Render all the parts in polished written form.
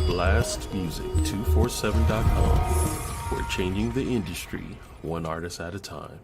BlastMusic247.com. We're changing the industry one artist at a time.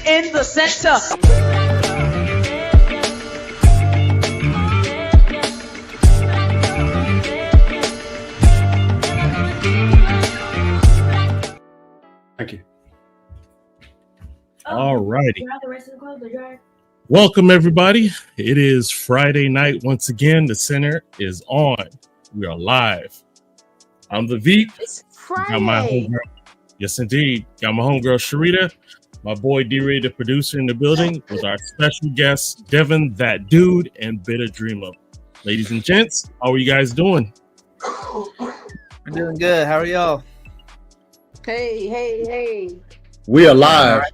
In the center. Thank you. All righty. Welcome, everybody. It is Friday night once again. The center is on. We are live. I'm the Veep. It's Friday. Got my homegirl. Yes, indeed. Got my homegirl Sharita. My boy D-Ray, the producer in the building, with our special guest, Devin, that dude, and Bittah Dreamer. Ladies and gents, how are you guys doing? We're doing good. How are y'all? Hey. We are live.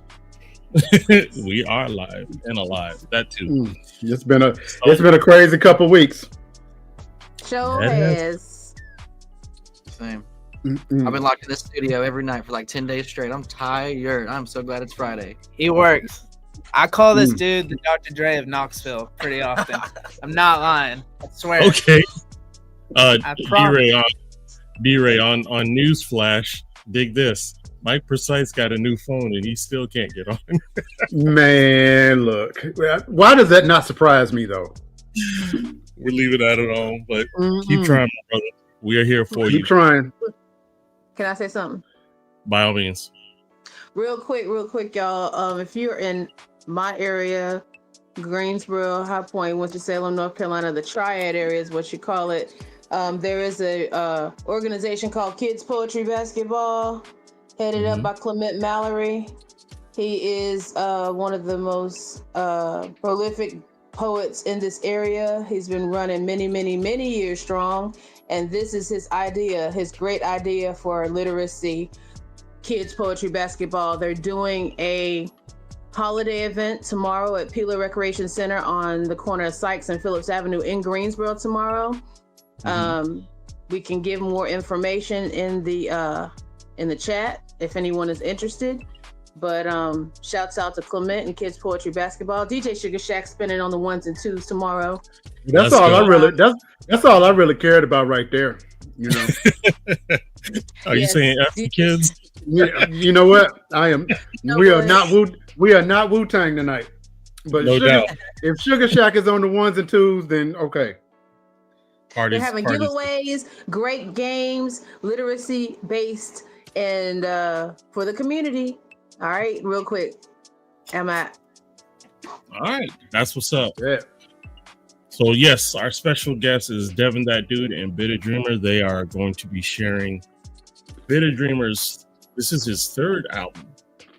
We are live and alive. That too. It's been a crazy couple weeks. Show has. Same. I've been locked in this studio every night for like 10 days straight. I'm tired. I'm so glad it's Friday. He works. I call this dude the Dr. Dre of Knoxville pretty often. I'm not lying. I swear. Okay. D-Ray on Newsflash. Dig this. Mike Precise got a new phone and he still can't get on. Man, look. Why does that not surprise me though? We're leaving that alone, but keep trying, my brother. We are here for you. Keep trying. Can I say something? By all means. Real quick, y'all. If you're in my area, Greensboro, High Point, Winston-Salem, North Carolina, the Triad area is what you call it. There is a organization called Kids Poetry Basketball, headed up by Clement Mallory. He is one of the most prolific poets in this area. He's been running many years strong. And this is his idea, his great idea for literacy, kids poetry basketball. They're doing a holiday event tomorrow at Peeler Recreation Center on the corner of Sykes and Phillips Avenue in Greensboro tomorrow. We can give more information in the chat if anyone is interested. But shouts out to Clement and Kids Poetry Basketball. DJ Sugar Shack spinning on the 1s and 2s tomorrow. That's all I really cared about right there. You know. Are you saying F the kids? Yeah, you know what? I am. We are not Wu-Tang tonight. But no doubt. If Sugar Shack is on the 1s and 2s, then okay. They're having giveaways, great games, literacy based, and for the community. All right, real quick. All right, that's what's up. Yeah. So yes, our special guest is Devin that dude and Bittah Dreamer. They are going to be sharing Bittah Dreamer's. This is his third album.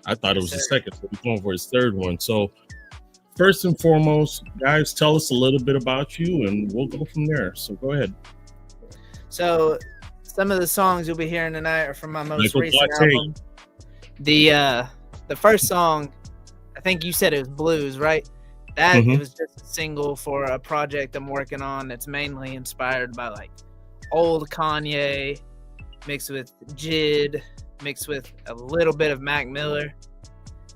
I thought it was the second, so he's going for his third one. So first and foremost, guys, tell us a little bit about you, and we'll go from there. So go ahead. So some of the songs you'll be hearing tonight are from my most recent album. The first song, I think you said it was Blues, right? That it was just a single for a project I'm working on that's mainly inspired by like old Kanye mixed with Jid, mixed with a little bit of Mac Miller.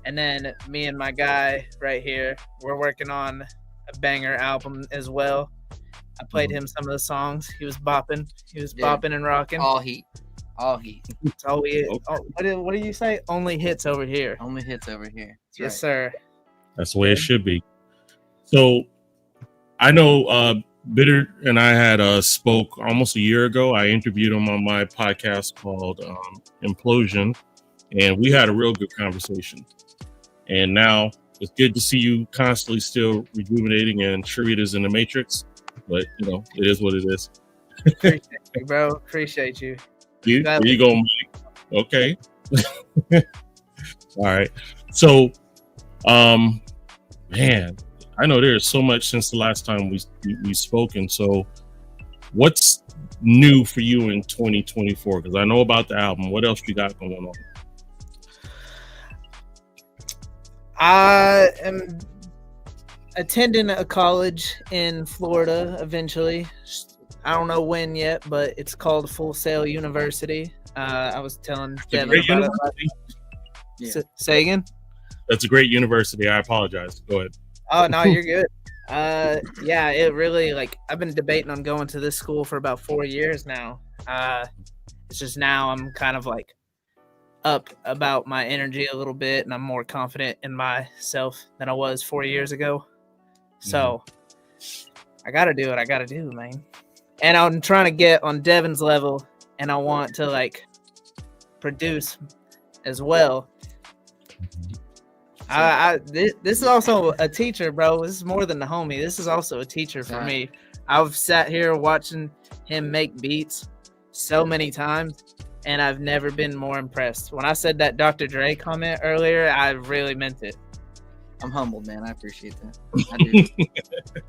And then me and my guy right here, we're working on a banger album as well. I played him some of the songs. He was bopping. Bopping and rocking. All heat. It's all we. What do you say? Only hits over here. Only hits over here. That's yes, sir. That's the way it should be. So I know Bitter and I had spoke almost a year ago. I interviewed him on my podcast called Implosion, and we had a real good conversation. And now it's good to see you constantly still rejuvenating, and Sharita's in the Matrix, but it is what it is. Appreciate you, bro. Appreciate you. There you go, Mike. Okay. All right. So, man, I know there's so much since the last time we spoken. So, what's new for you in 2024? Because I know about the album. What else you got going on? I am attending a college in Florida eventually. I don't know when yet, but it's called Full Sail University. I was telling Devin about it. Say again? That's a great university. I apologize. Go ahead. Oh, no, you're good. Yeah, it really, I've been debating on going to this school for about 4 years now. It's just now I'm kind of up about my energy a little bit, and I'm more confident in myself than I was 4 years ago. So I got to do what I got to do, man. And I'm trying to get on Devin's level, and I want to produce as well. This is also a teacher, bro. This is more than the homie. This is also a teacher for me. I've sat here watching him make beats so many times, and I've never been more impressed. When I said that Dr. Dre comment earlier, I really meant it. I'm humbled, man. I appreciate that. I do.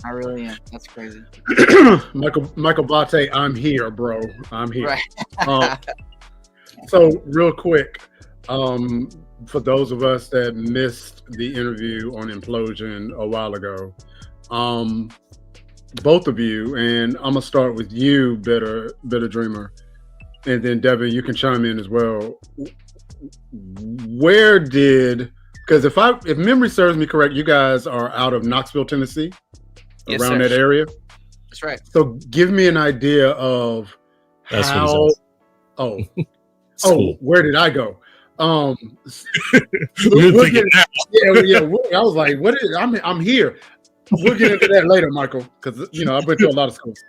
I really am. That's crazy. Michael Blatte, I'm here, bro. I'm here. Right. So real quick, for those of us that missed the interview on Implosion a while ago, both of you, and I'm gonna start with you, Bitter Dreamer, and then Devin, you can chime in as well. Because if memory serves me correct, you guys are out of Knoxville, Tennessee, yes, around sir. that area. That's right. So give me an idea of how. Where did I go? I was like, I'm here. We'll get into that later, Michael, because I've been to a lot of schools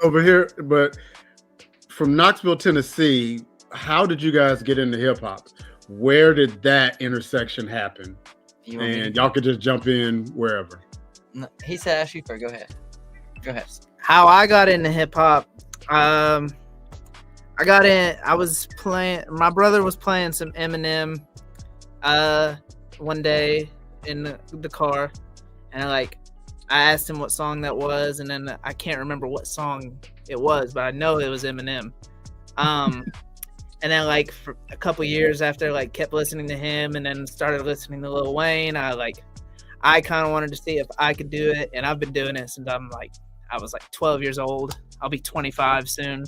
over here. But from Knoxville, Tennessee, how did you guys get into hip hop? Where did that intersection happen? Y'all could just jump in wherever. No, he said ask you first. Go ahead. How I got into hip hop, I was playing, my brother was playing some Eminem one day in the car, and I asked him what song that was, and then I can't remember what song it was, but I know it was Eminem. And then for a couple years after, kept listening to him, and then started listening to Lil Wayne, I kind of wanted to see if I could do it, and I've been doing it since I was 12 years old. I'll be 25 soon.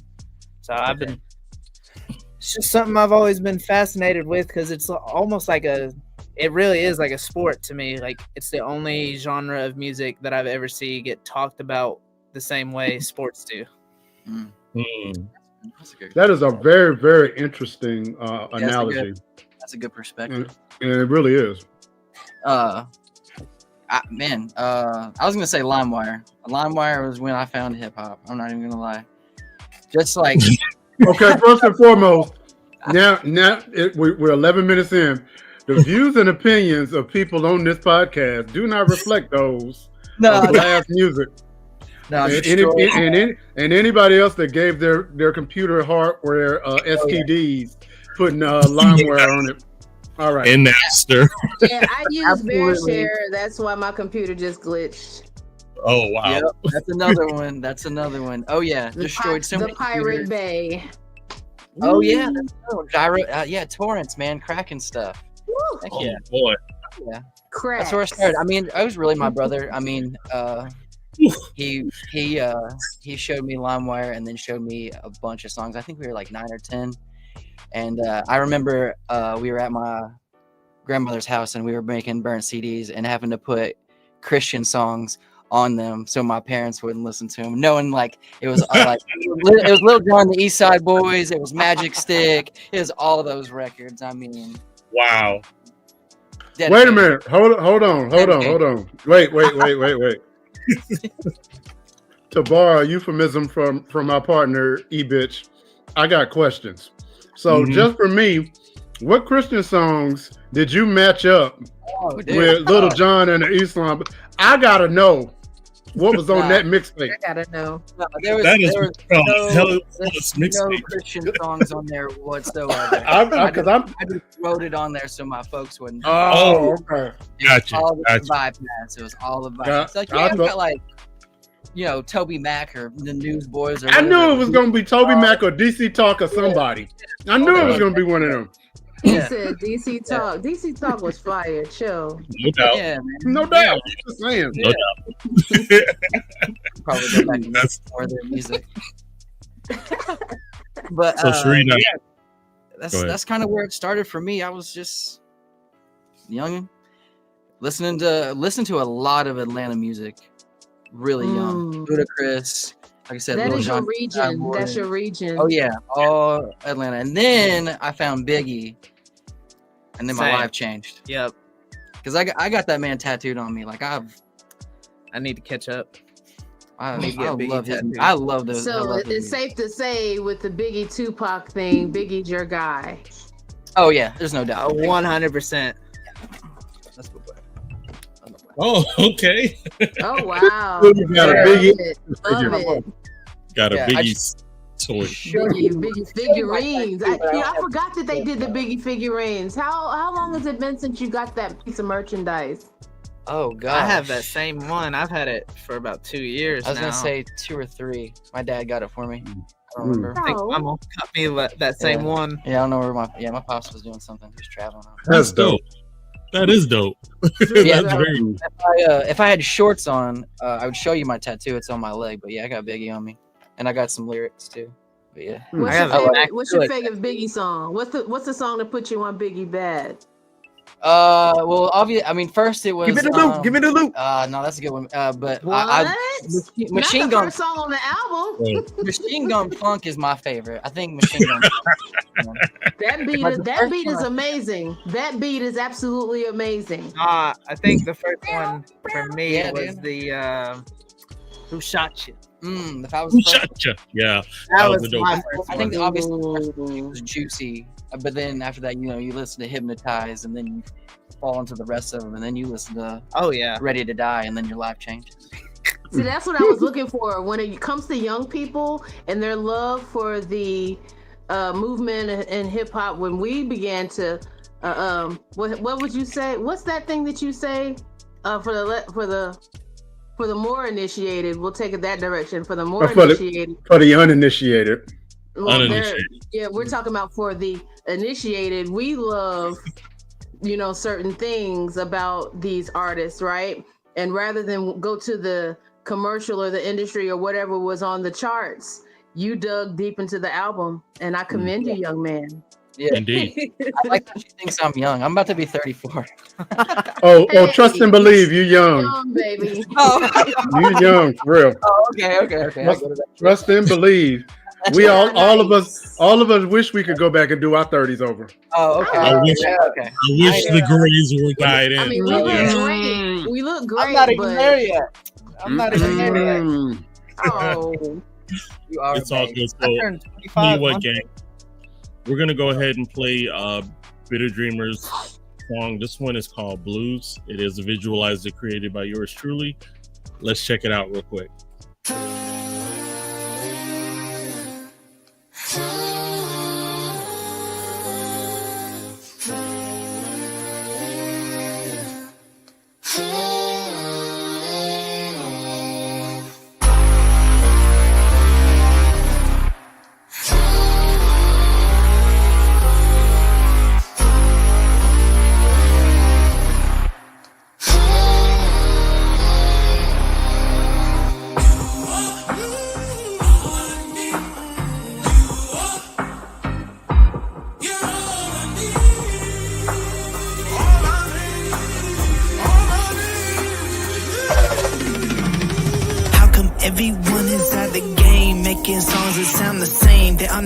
So it's just something I've always been fascinated with, because it's almost it really is like a sport to me. It's the only genre of music that I've ever seen get talked about the same way sports do. That is a very, very interesting analogy. That's a good perspective. And it really is. I was gonna say LimeWire. LimeWire was when I found hip hop. I'm not even gonna lie. Just okay. First and foremost, now we're 11 minutes in. The views and opinions of people on this podcast do not reflect those of Blast Music. No, and anybody else that gave their computer hardware STDs putting LimeWire on it. All right. And Napster. Yeah, I use BearShare. That's why my computer just glitched. Oh wow. Yep, that's another one. Oh yeah, destroyed so many Pirate Bay. Oh yeah, gyro. Torrents, man, cracking stuff. Heck Oh yeah. boy. Yeah. Cracks. That's where I started. I mean, I was really my brother. I mean, he showed me LimeWire and then showed me a bunch of songs. I think we were 9 or 10. And I remember we were at my grandmother's house and we were making burnt CDs and having to put Christian songs on them so my parents wouldn't listen to them, knowing it was it was Lil Jon, the East Side Boys, it was Magic Stick, it was all those records. I mean, wow. Wait a minute. Hold on. Wait. To borrow a euphemism from my partner E-Bitch, I got questions. So just for me, what Christian songs did you match up with Little John and the Islam? I gotta know what was on that mixtape. I gotta know. No, there was no Christian songs on there whatsoever. I just wrote it on there so my folks wouldn't. Oh, okay. Gotcha. All the bypass. It was all the bypass. It's like, I've got like, Toby Mac or the Newsboys. Or I knew it was gonna be Toby Mac or DC Talk or somebody. I knew it was gonna be one of them. He said DC Talk. DC Talk was fire. Chill. No doubt. Yeah, man. No doubt. Just saying. No doubt. Probably go back and listen to more of their music. But so Serena, that's kind of where it started for me. I was just young, listening to a lot of Atlanta music. Really young. Ludacris. Like I said, that Lil is your Jon, region. That's your region. Oh yeah, all Atlanta. And then I found Biggie, and then my life changed. Yep. Because I got that man tattooed on me. Like I need to catch up. I love those. So it's safe to say with the Biggie Tupac thing, Biggie's your guy. Oh yeah, there's no doubt. 100%. That's what. Oh, okay. Oh wow. You got a Biggie. Love it. Got a Biggie toy. Biggie figurines. I forgot that they did the Biggie figurines. How long has it been since you got that piece of merchandise? Oh god, I have that same one. I've had it for about 2 years now. I was gonna say 2 or 3. My dad got it for me. I don't remember. I think my mom got me that same one. Yeah, I don't know where my pops was doing something. He was traveling. That's dope. That is dope. Yeah, That's very. If I had shorts on, I would show you my tattoo. It's on my leg, but yeah, I got Biggie on me, and I got some lyrics too. But yeah, what's your favorite Biggie song? What's the song that put you on Biggie bad? Well, obviously, I mean, first it was. Give me the loop. Give me the loop. No, that's a good one. But what? Machine Not the Gun. first song on the album. Machine Gun Funk is my favorite. I think Machine Gun. That beat is amazing. That beat is absolutely amazing. I think the first one for me was the Who Shot You. If I was the first, yeah, that was dope. my first I think one. obviously it was Juicy, but then after that, you listen to Hypnotize, and then you fall into the rest of them, and then you listen to Ready to Die, and then your life changes. See, that's what I was looking for when it comes to young people and their love for the movement and hip hop. When we began to, what would you say? What's that thing that you say for the more initiated? We'll take it that direction. For the more initiated. For the uninitiated. Yeah, we're talking about for the initiated. We love, certain things about these artists, right? And rather than go to the commercial or the industry or whatever was on the charts, you dug deep into the album, and I commend you, young man. Yeah, indeed. I like that she thinks I'm young. I'm about to be 34. Oh, trust and believe, you young. Young baby. You young, for real. Oh, okay. Trust and believe. We all of us wish we could go back and do our 30s over. Oh, okay. I wish the grays were dyed in. I mean, we look great. We look great. I'm not even there yet. Oh, you are. It's all good. So, I turned 25. Gang? We're gonna go ahead and play Bitter Dreamers song. This one is called Blues. It is a visualizer created by yours truly. Let's check it out real quick.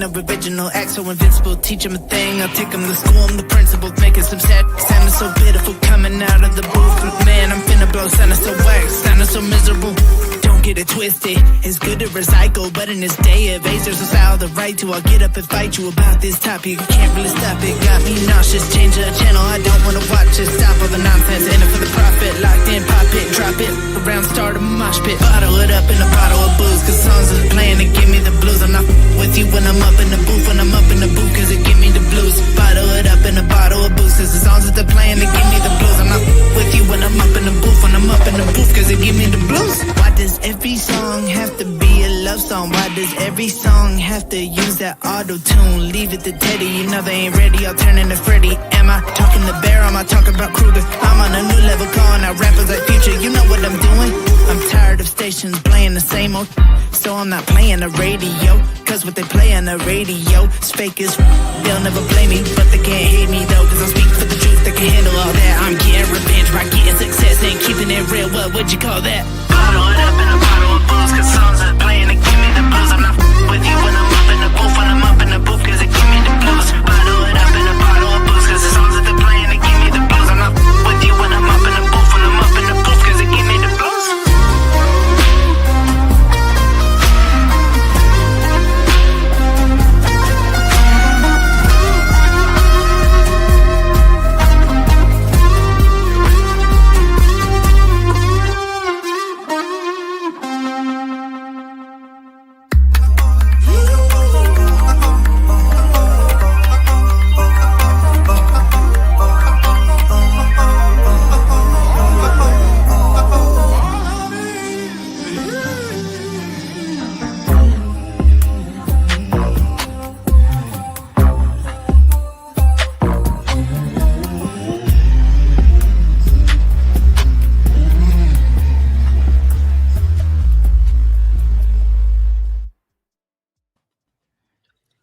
the original act so invincible. Teach him a thing, I'll take him to school, I'm the principal. Making some sad, sounding so pitiful. Coming out of the booth, man, I'm finna blow. Sounding so whack, sounding so miserable. Don't get it twisted, it's good to recycle, but in this day of age, there's a style to write to. I'll get up and fight you about this topic, you can't really stop it. Got me nauseous, change the channel, I don't wanna watch it. Stop all the nonsense, in it for the profit. Locked in, pop it, drop it, around, start a mosh pit. Bottle it up in a bottle of booze, cause songs is playing to give me the blues. I'm not with you when I'm up in the booth, when I'm up in the booth, cause it give me the blues. Bottle it up in a bottle of booze, cause the songs that they're playing to give me the blues. I'm not with you when I'm up in the booth, when I'm up in the booth, cause it give me the blues. Why does every song have to be a love song? Why does every song have to use that auto-tune? Leave it to Teddy, you know they ain't ready, I'll turn into Freddy. Am I talking to Bear, am I talking about Kruger? I'm on a new level, calling out rappers like Future, you know what I'm doing? I'm tired of stations playing the same old, so I'm not playing the radio, cause what they play on the radio is fake as they'll never play me, but they can't hate me though, cause I speak for the truth, they can handle all that. I'm getting revenge by getting success and keeping it real, what would you call that? Bottle it up in a bottle of booze, cause songs are playing to give me the blues. I'm not with you when I'm up in the booth, when I'm up in the booth, cause it give me the blues. Bottle it up in a bottle of booze, cause the songs that they're playing to give me the blues. I'm not with you when I'm up in the booth, when I'm up in the booth, cause it give me the blues.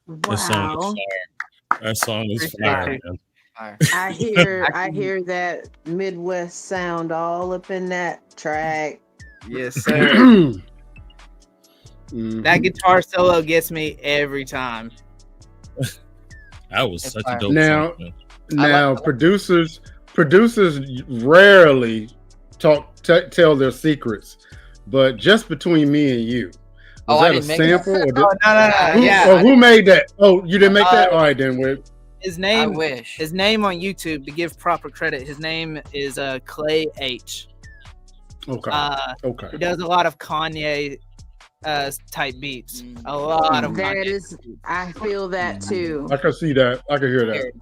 That song is Wow. fire. That song is fire, man. I hear that Midwest sound all up in that track. Yes, sir. Mhm. That guitar solo gets me every time. That was such a fire. dope Now- song, man. Now, like- producers rarely tell their secrets, but just between me and you, Oh, was I that a didn't make sample? Or did, Oh, no. who, Yeah. or who made that? Oh, you didn't make that? All right, then. His I name, wish. his name on YouTube, to give proper credit, his name is Clay H. Okay. He He does a lot of Kanye type beats. Mm. A lot of That Kanye. is, I feel that too. I can see that. I can hear I hear that. it.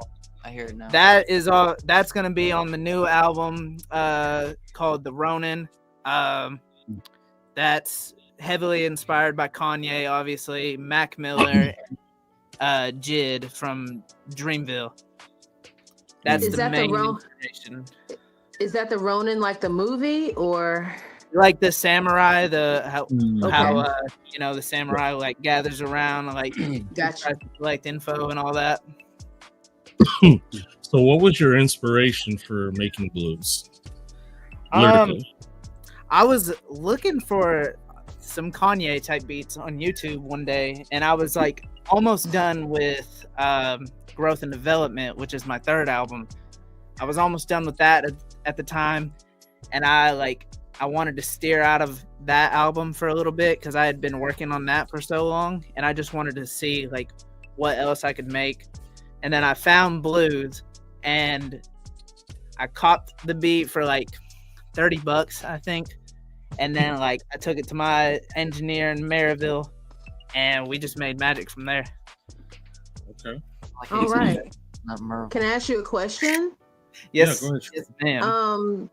I hear it now. That is all. That's gonna be on the new album called The Ronin. That's heavily inspired by Kanye, obviously. Mac Miller, Jid from Dreamville. That's Is the that the main Ron- inspiration. Is that the Ronin like the movie or? Like the samurai, how Okay. the samurai like gathers around, like Gotcha. tries to collect info and all that. So, what was your inspiration for making blues? Lyrically. I was looking for some Kanye type beats on YouTube one day, and I was like almost done with Growth and Development, which is my third album. I was almost done with that at the time, and I wanted to steer out of that album for a little bit because I had been working on that for so long, and I just wanted to see like what else I could make. And then I found blues, and I copped the beat for like $30, I think. And then like I took it to my engineer in Maryville, and we just made magic from there. Okay. Like All right. Not Merle. Can I ask you a question? Yes, go ahead. yes, ma'am.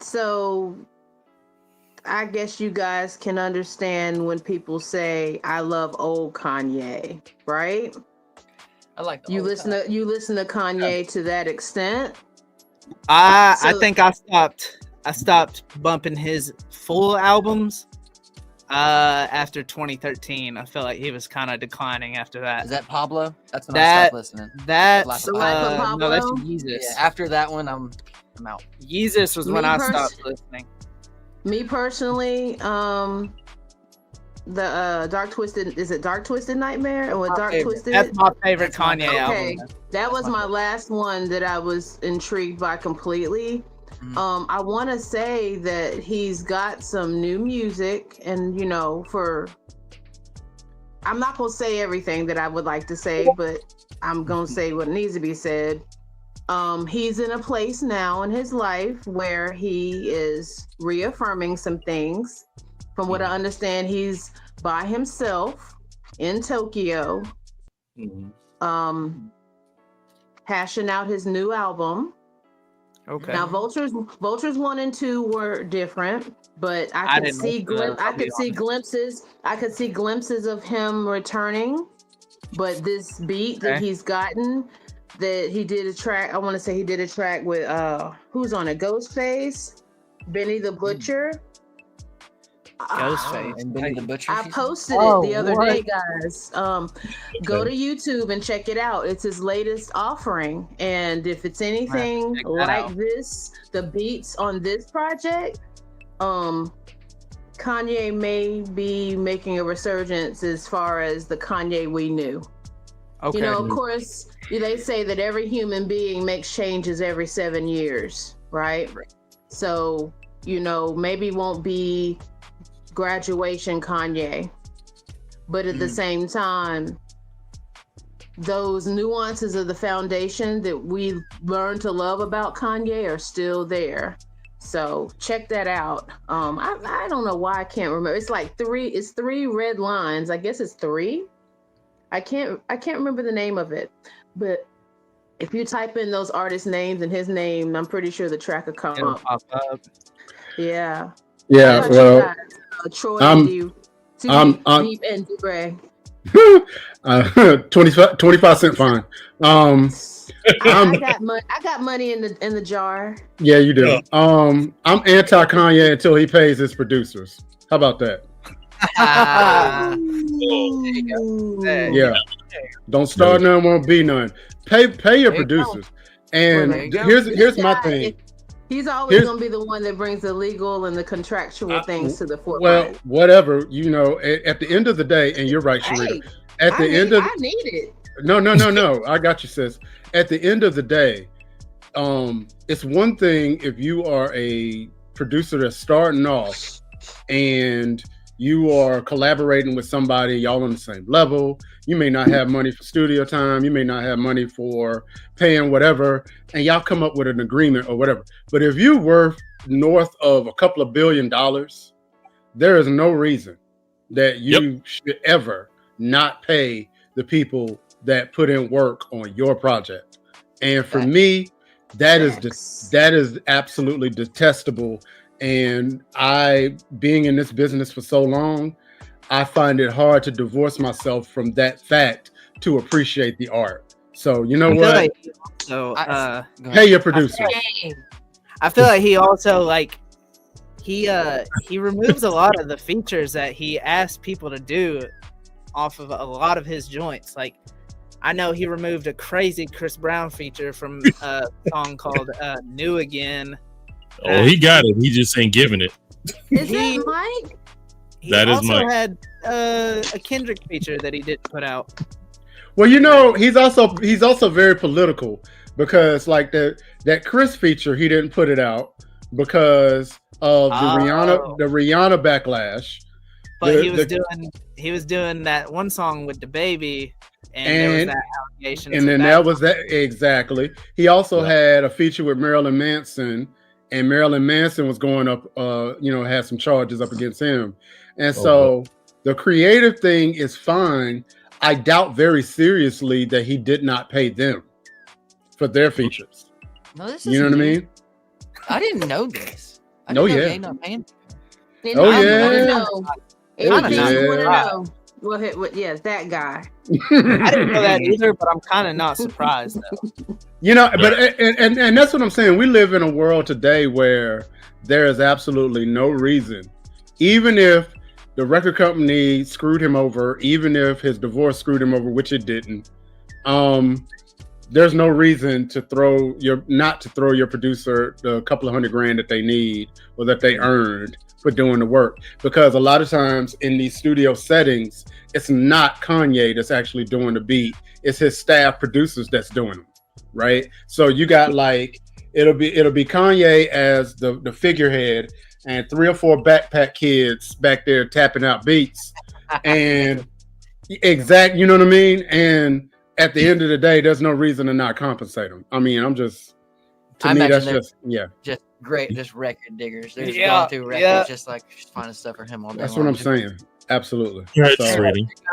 So I guess you guys can understand when people say I love old Kanye, right? I like the You old listen guy. to Kanye to that extent. I so- think I stopped bumping his full albums after 2013. I felt like he was kind of declining after that. Is that Pablo? That's when I That- stopped listening. That's The Life of no, that's Pablo? Yeezus. Yeah, after that one, I'm out. Yeezus was when Me I pers- stopped listening. Me personally, the Dark Twisted, is it Dark Twisted Nightmare? And what Dark Twisted? That's my favorite That's my Kanye favorite. Okay, album. that was my last one that I was intrigued by completely. I want to say that he's got some new music, and you know, I'm not gonna say everything that I would like to say, but I'm gonna say what needs to be said. He's in a place now in his life where he is reaffirming some things. From what I understand, he's by himself in Tokyo, hashing out his new album. Okay. Now, Vultures 1 and 2 were different, but I could see glimpses. I could see glimpses of him returning. But this beat that he's gotten, that he did a track. I want to say he did a track with who's on it? Ghostface, Benny the Butcher. Ghostface. And Benny the Butcher. I posted it the other day, guys. Go to YouTube and check it out. It's his latest offering, and if it's anything like this, the beats on this project, Kanye may be making a resurgence as far as the Kanye we knew. Okay. You know, of course, they say that every human being makes changes every 7 years, right? So, you know, maybe won't be graduation Kanye, but at the same time, those nuances of the foundation that we learned to love about Kanye are still there. So check that out. I don't know why I can't remember. It's like three red lines. I guess it's 3. I can't remember the name of it, but if you type in those artist names and his name, I'm pretty sure the track will come up. Yeah. Yeah, well, Troy I'm Deep and Debray. 25 cent fine. I got money in the jar. Yeah, you do. I'm anti Kanye until he pays his producers. How about that? Yeah. Don't start none, won't be none. Pay your producers. And here's my thing. He's always going to be the one that brings the legal and the contractual things to the forefront. Well, whatever, you know, at the end of the day, and you're right, Sharita. I need it. No. I got you, sis. At the end of the day, it's one thing if you are a producer that's starting off and you are collaborating with somebody, y'all on the same level. You may not have money for studio time. You may not have money for paying whatever, and y'all come up with an agreement or whatever. But if you're worth north of a couple of $2 billion, there is no reason that you should ever not pay the people that put in work on your project. And for me, that is absolutely detestable. And being in this business for so long, I find it hard to divorce myself from that fact to appreciate the art. So you know what? Pay your producer. I feel like he also he removes a lot of the features that he asked people to do off of a lot of his joints. Like, I know he removed a crazy Chris Brown feature from a song called New Again. Oh, he got it. He just ain't giving it. Is that Mike? That is Mike. He also had a Kendrick feature that he didn't put out. Well, you know, he's also very political, because like that Chris feature, he didn't put it out because of the Rihanna backlash. But he was doing that one song with the baby, and there was that allegation. And then that was that exactly. He also had a feature with Marilyn Manson, and Marilyn Manson was going up, had some charges up against him. And so the creative thing is fine. I doubt very seriously that he did not pay them for their features. No, this you know what I mean? I didn't know this. I didn't know they not paying. Yeah, that guy. I didn't know that either, but I'm kind of not surprised though. You know, but and that's what I'm saying. We live in a world today where there is absolutely no reason, even if the record company screwed him over, even if his divorce screwed him over, which it didn't. There's no reason to throw your producer the couple of $100,000 that they need or that they earned for doing the work, because a lot of times in these studio settings, it's not Kanye that's actually doing the beat. It's his staff producers that's doing them, right? So you got like, it'll be Kanye as the figurehead and 3 or 4 backpack kids back there tapping out beats. And you know what I mean? And at the end of the day, there's no reason to not compensate them. I mean, that's just great, just record diggers. They're just going through records, just finding stuff for him all day. That's what I'm saying. Absolutely.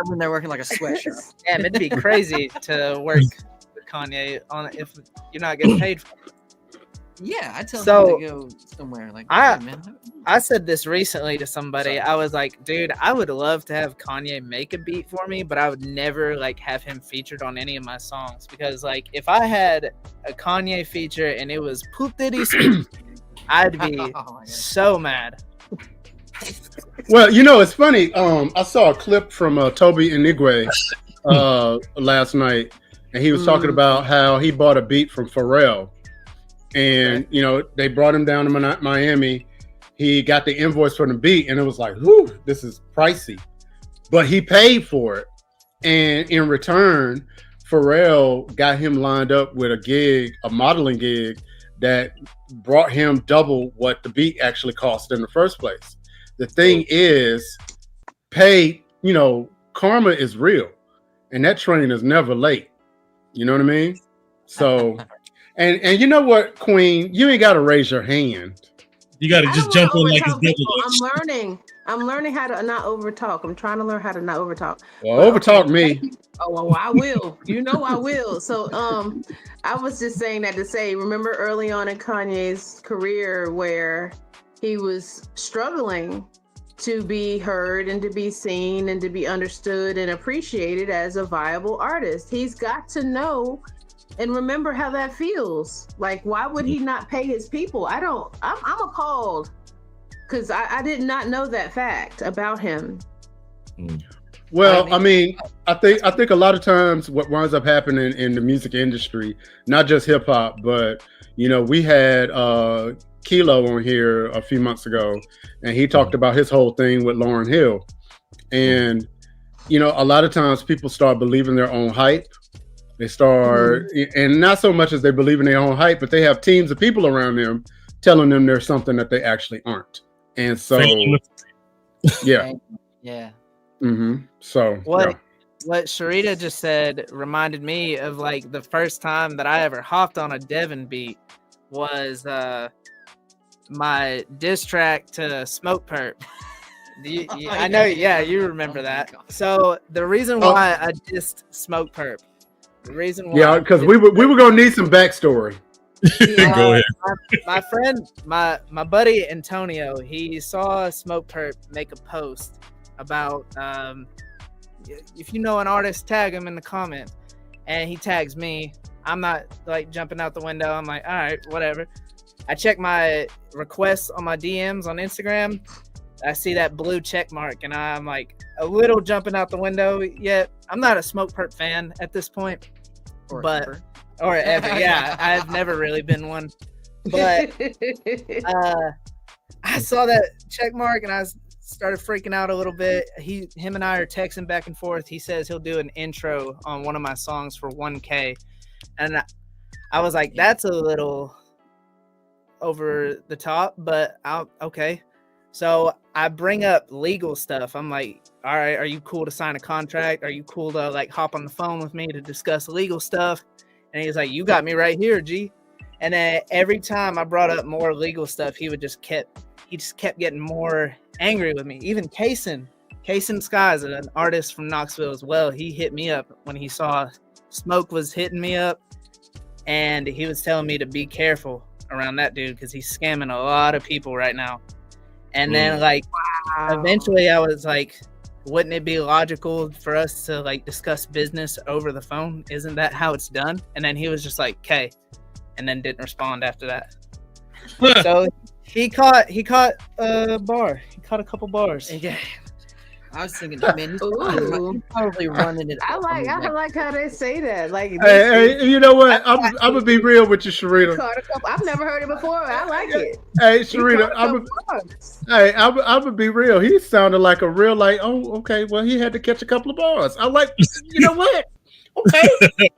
When they're working like a sweatshirt. Damn, it'd be crazy to work with Kanye on it if you're not getting paid for it. Yeah, I tell him to go somewhere. Like, I said this recently to somebody. I was like, dude, I would love to have Kanye make a beat for me, but I would never have him featured on any of my songs, because if I had a Kanye feature and it was Poop Diddy, I'd be so mad. Well, it's funny. I saw a clip from Toby Inigwe last night, and he was talking about how he bought a beat from Pharrell. And, they brought him down to Miami. He got the invoice for the beat, and it was like, whew, this is pricey. But he paid for it. And in return, Pharrell got him lined up with a modeling gig that brought him double what the beat actually cost in the first place. The thing is, karma is real. And that train is never late. You know what I mean? So... And you know what, Queen? You ain't got to raise your hand. You got to just jump on like it's I'm learning how to not overtalk. I'm trying to learn how to not overtalk. Well, overtalk me. Oh, well, I will. I will. So, I was just saying that to say, remember early on in Kanye's career where he was struggling to be heard and to be seen and to be understood and appreciated as a viable artist. He's got to know and remember how that feels. Like, why would he not pay his people? I'm appalled, because I did not know that fact about him. Well, I think a lot of times what winds up happening in the music industry, not just hip hop, but we had Kilo on here a few months ago, and he talked about his whole thing with Lauryn Hill. And a lot of times people start believing their own hype. They start, and not so much as they believe in their own hype, but they have teams of people around them telling them they're something that they actually aren't. And so, yeah. Mm-hmm. So what Sharita just said reminded me of the first time that I ever hopped on a Devin beat was my diss track to Smoke Perp. I know, you remember that. So the reason why I dissed Smoke Perp. The reason why, because we were gonna need some backstory. Go ahead. My friend, my buddy Antonio, he saw Smoke Perp make a post about if you know an artist, tag him in the comments, and he tags me. I'm not jumping out the window. I'm like, all right, whatever. I check my requests on my DMs on Instagram. I see that blue check mark, and I'm like a little jumping out the window. Yet I'm not a Smoke Perp fan at this point. Or ever. Yeah, I've never really been one, but I saw that check mark and I started freaking out a little bit. Him and I are texting back and forth. He says he'll do an intro on one of my songs for 1K, and I was like, that's a little over the top, but okay. So I bring up legal stuff. I'm like, all right, are you cool to sign a contract? Are you cool to hop on the phone with me to discuss legal stuff? And he's like, you got me right here, G. And then every time I brought up more legal stuff, he just kept getting more angry with me. Even Kason Skies, an artist from Knoxville as well, he hit me up when he saw Smoke was hitting me up, and he was telling me to be careful around that dude because he's scamming a lot of people right now. And then eventually I was like, wouldn't it be logical for us to discuss business over the phone? Isn't that how it's done? And then he was just like, "Okay," and then didn't respond after that. So he caught a bar. He caught a couple bars. I was thinking, man, he's probably running it. I like how they say that. Like, hey, you know what? I'm gonna be real with you, Sharita. I've never heard it before. I like it. Hey, Sharita, I'm gonna be real. He sounded like a real, like, oh, okay. Well, he had to catch a couple of bars. I like, you know what? Okay.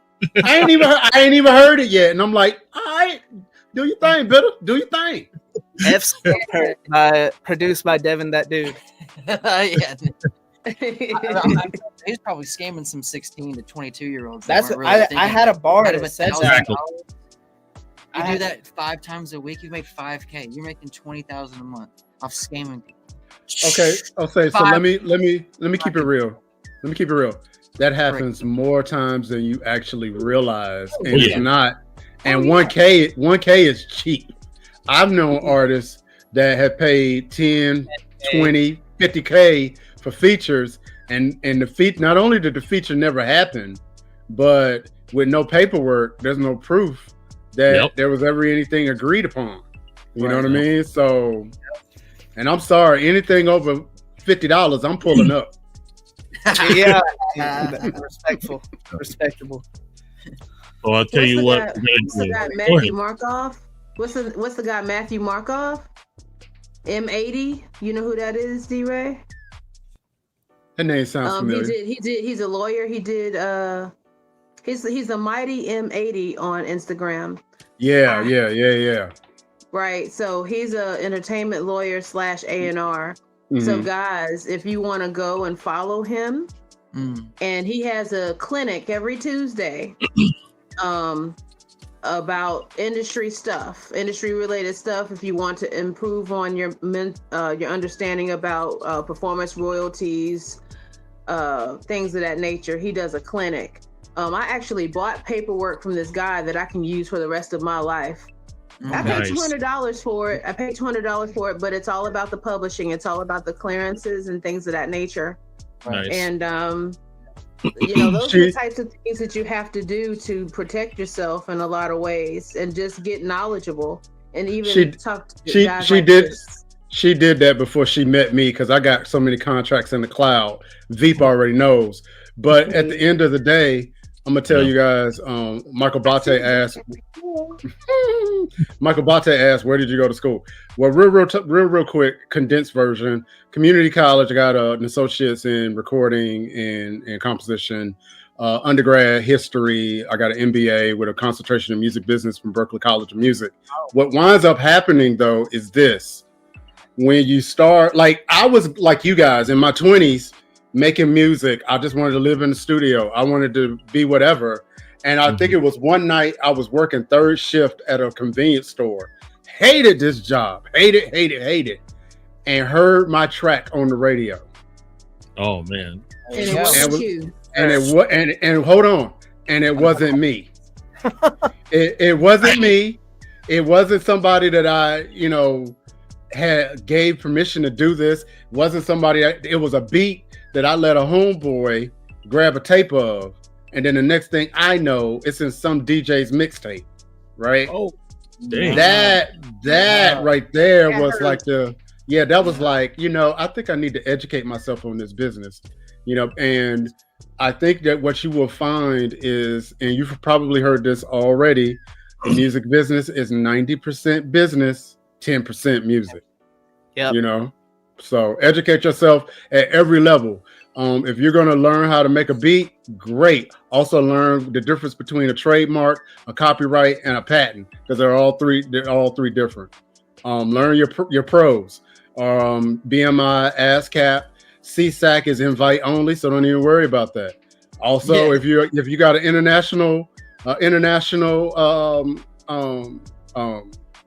I ain't even heard it yet, and I'm like, all right, do your thing, Bittah. Do your thing. Produced by Devin, that dude. Yeah. He's probably scamming some 16 to 22-year-olds. That's what I had a bar that said that. You do that 5 times a week, you make $5K. You're making $20,000 a month off scamming people. Okay. So let me keep it real. Let me keep it real. That happens more times than you actually realize, and it's not. And 1K is cheap. I've known artists that have paid 10, 20, 50K for features, and the not only did the feature never happen, but with no paperwork, there's no proof that there was ever anything agreed upon. You know what I mean? So, and I'm sorry, anything over $50, I'm pulling up. Yeah, respectable. So I'll tell you what. What's the guy Matthew Markov? What's the guy Matthew Markov? M80. You know who that is, D-Ray? That name sounds familiar. He's a lawyer. He did. He's a mighty M80 on Instagram. Yeah. Right. So he's a entertainment lawyer / A&R. So guys, if you want to go and follow him, and he has a clinic every Tuesday about industry related stuff. If you want to improve on your understanding about performance royalties, things of that nature, he does a clinic. I actually bought paperwork from this guy that I can use for the rest of my life. I paid $200 for it. But it's all about the publishing. It's all about the clearances and things of that nature. Nice. And those are the types of things that you have to do to protect yourself in a lot of ways, and just get knowledgeable. And even talk to guys She did that before she met me, because I got so many contracts in the cloud. Veep already knows. But at the end of the day, I'm gonna tell you guys. Michael Bittah asked, "Where did you go to school?" Well, real quick, condensed version. Community college. I got an associate's in recording and composition. Undergrad history. I got an MBA with a concentration in music business from Berklee College of Music. What winds up happening though is this: when you start, like I was like you guys in my 20s. Making music, I just wanted to live in the studio. I wanted to be whatever. And I think it was one night I was working third shift at a convenience store. Hated this job. Hated. And heard my track on the radio. Oh man. And hold on. And it wasn't me. It wasn't me. It wasn't somebody that I, had gave permission to do this. It wasn't somebody. It was a beat that I let a homeboy grab a tape of, and then the next thing I know, it's in some DJ's mixtape, right? Oh, dang. That right there was like that was like, I think I need to educate myself on this business, and I think that what you will find is, and you've probably heard this already, the music business is 90% business, 10% music. Yeah. So educate yourself at every level. If you're going to learn how to make a beat, great. Also learn the difference between a trademark, a copyright, and a patent, because they're all three different. Learn your pros. BMI, ASCAP, CSAC is invite only, so don't even worry about that. Also, if you got an international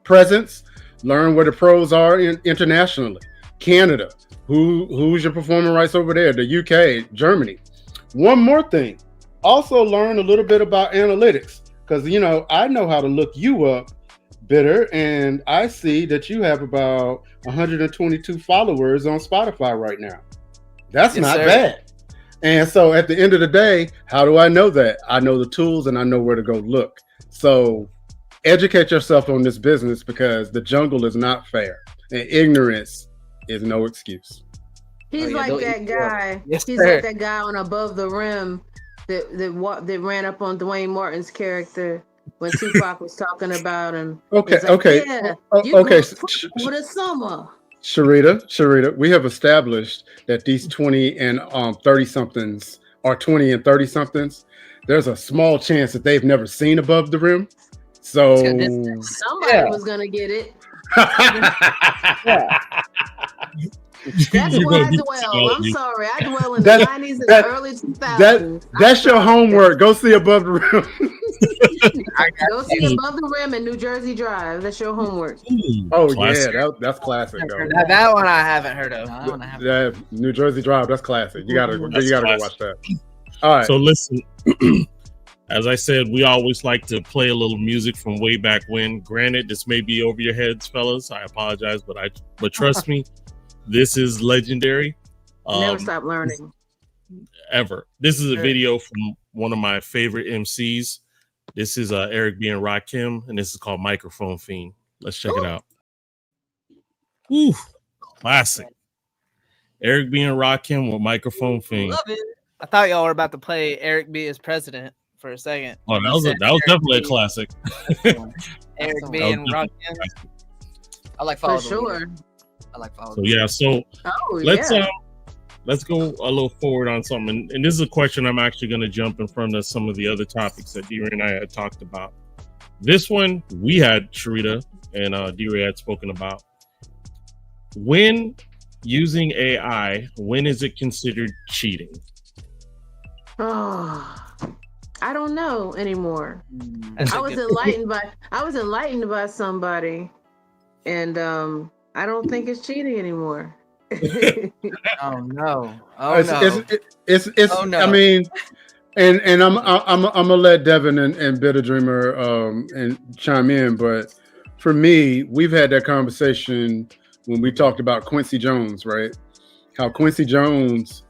presence, learn where the pros are internationally. Canada, who's your performing rights over there? The UK, Germany. One more thing, also learn a little bit about analytics, because I know how to look you up, Bittah, and I see that you have about 122 followers on Spotify right now. That's not bad. And so at the end of the day, how do I know that? I know the tools and I know where to go look. So educate yourself on this business, because the jungle is not fair, and ignorance is no excuse. He's yeah, like they'll that eat you up. guy. Yes, He's sir. like that guy on Above the Rim that ran up on Dwayne Martin's character when Tupac was talking about him. Okay, He's like, okay, yeah, you okay. go for the summer. Sharita, we have established that these 20 and 30 somethings are 20 and 30 somethings. There's a small chance that they've never seen Above the Rim. So Somebody was gonna get it. That's You're where gonna I be dwell. I'm technology. sorry. I dwell in the 90s and the early 2000s. That's your homework. Go see Above the Rim. Go see Above the Rim and New Jersey Drive. That's your homework. Oh Classic. yeah, that's classic though. Now, that one I haven't heard of. No, I don't have Yeah, New Jersey Drive, that's classic. You gotta That's go classic. watch that. All right. So listen, as I said, we always like to play a little music from way back when. Granted, this may be over your heads, fellas. I apologize, but trust me, this is legendary. Never stop learning. Ever. This is a video from one of my favorite MCs. This is Eric B. and Rakim, and this is called Microphone Fiend. Let's check it out. Ooh, classic. Eric B. and Rakim with Microphone Fiend. Love it. I thought y'all were about to play Eric B as president for a second. Oh, that was definitely a classic. Eric B That was and definitely Rakim. a classic. I like For follow. sure. I like follow. So yeah, so Oh, let's go a little forward on something. And this is a question I'm actually going to jump in front of some of the other topics that D-Ray and I had talked about. This one we had Sharita and D-Ray had spoken about. When using AI, when is it considered cheating? Oh, I don't know anymore. That's I a was good- enlightened by somebody, and I don't think it's cheating anymore. Oh no! Oh It's, no! it's Oh, no. I mean, and I'm gonna let Devin and Bitter Dreamer and chime in, but for me, we've had that conversation when we talked about Quincy Jones, right? How Quincy Jones,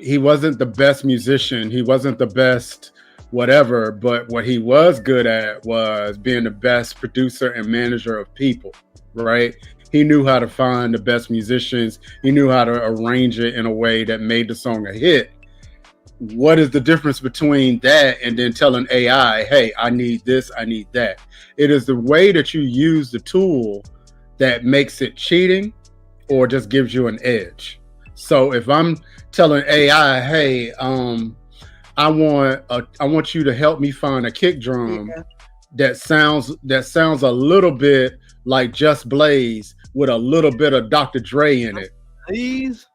he wasn't the best musician, he wasn't the best whatever, but what he was good at was being the best producer and manager of people, right? He knew how to find the best musicians. He knew how to arrange it in a way that made the song a hit. What is the difference between that and then telling AI, hey, I need this, I need that? It is the way that you use the tool that makes it cheating or just gives you an edge. So if I'm telling AI, hey, I want you to help me find a kick drum that sounds a little bit like Just Blaze with a little bit of Dr. Dre in it. Please.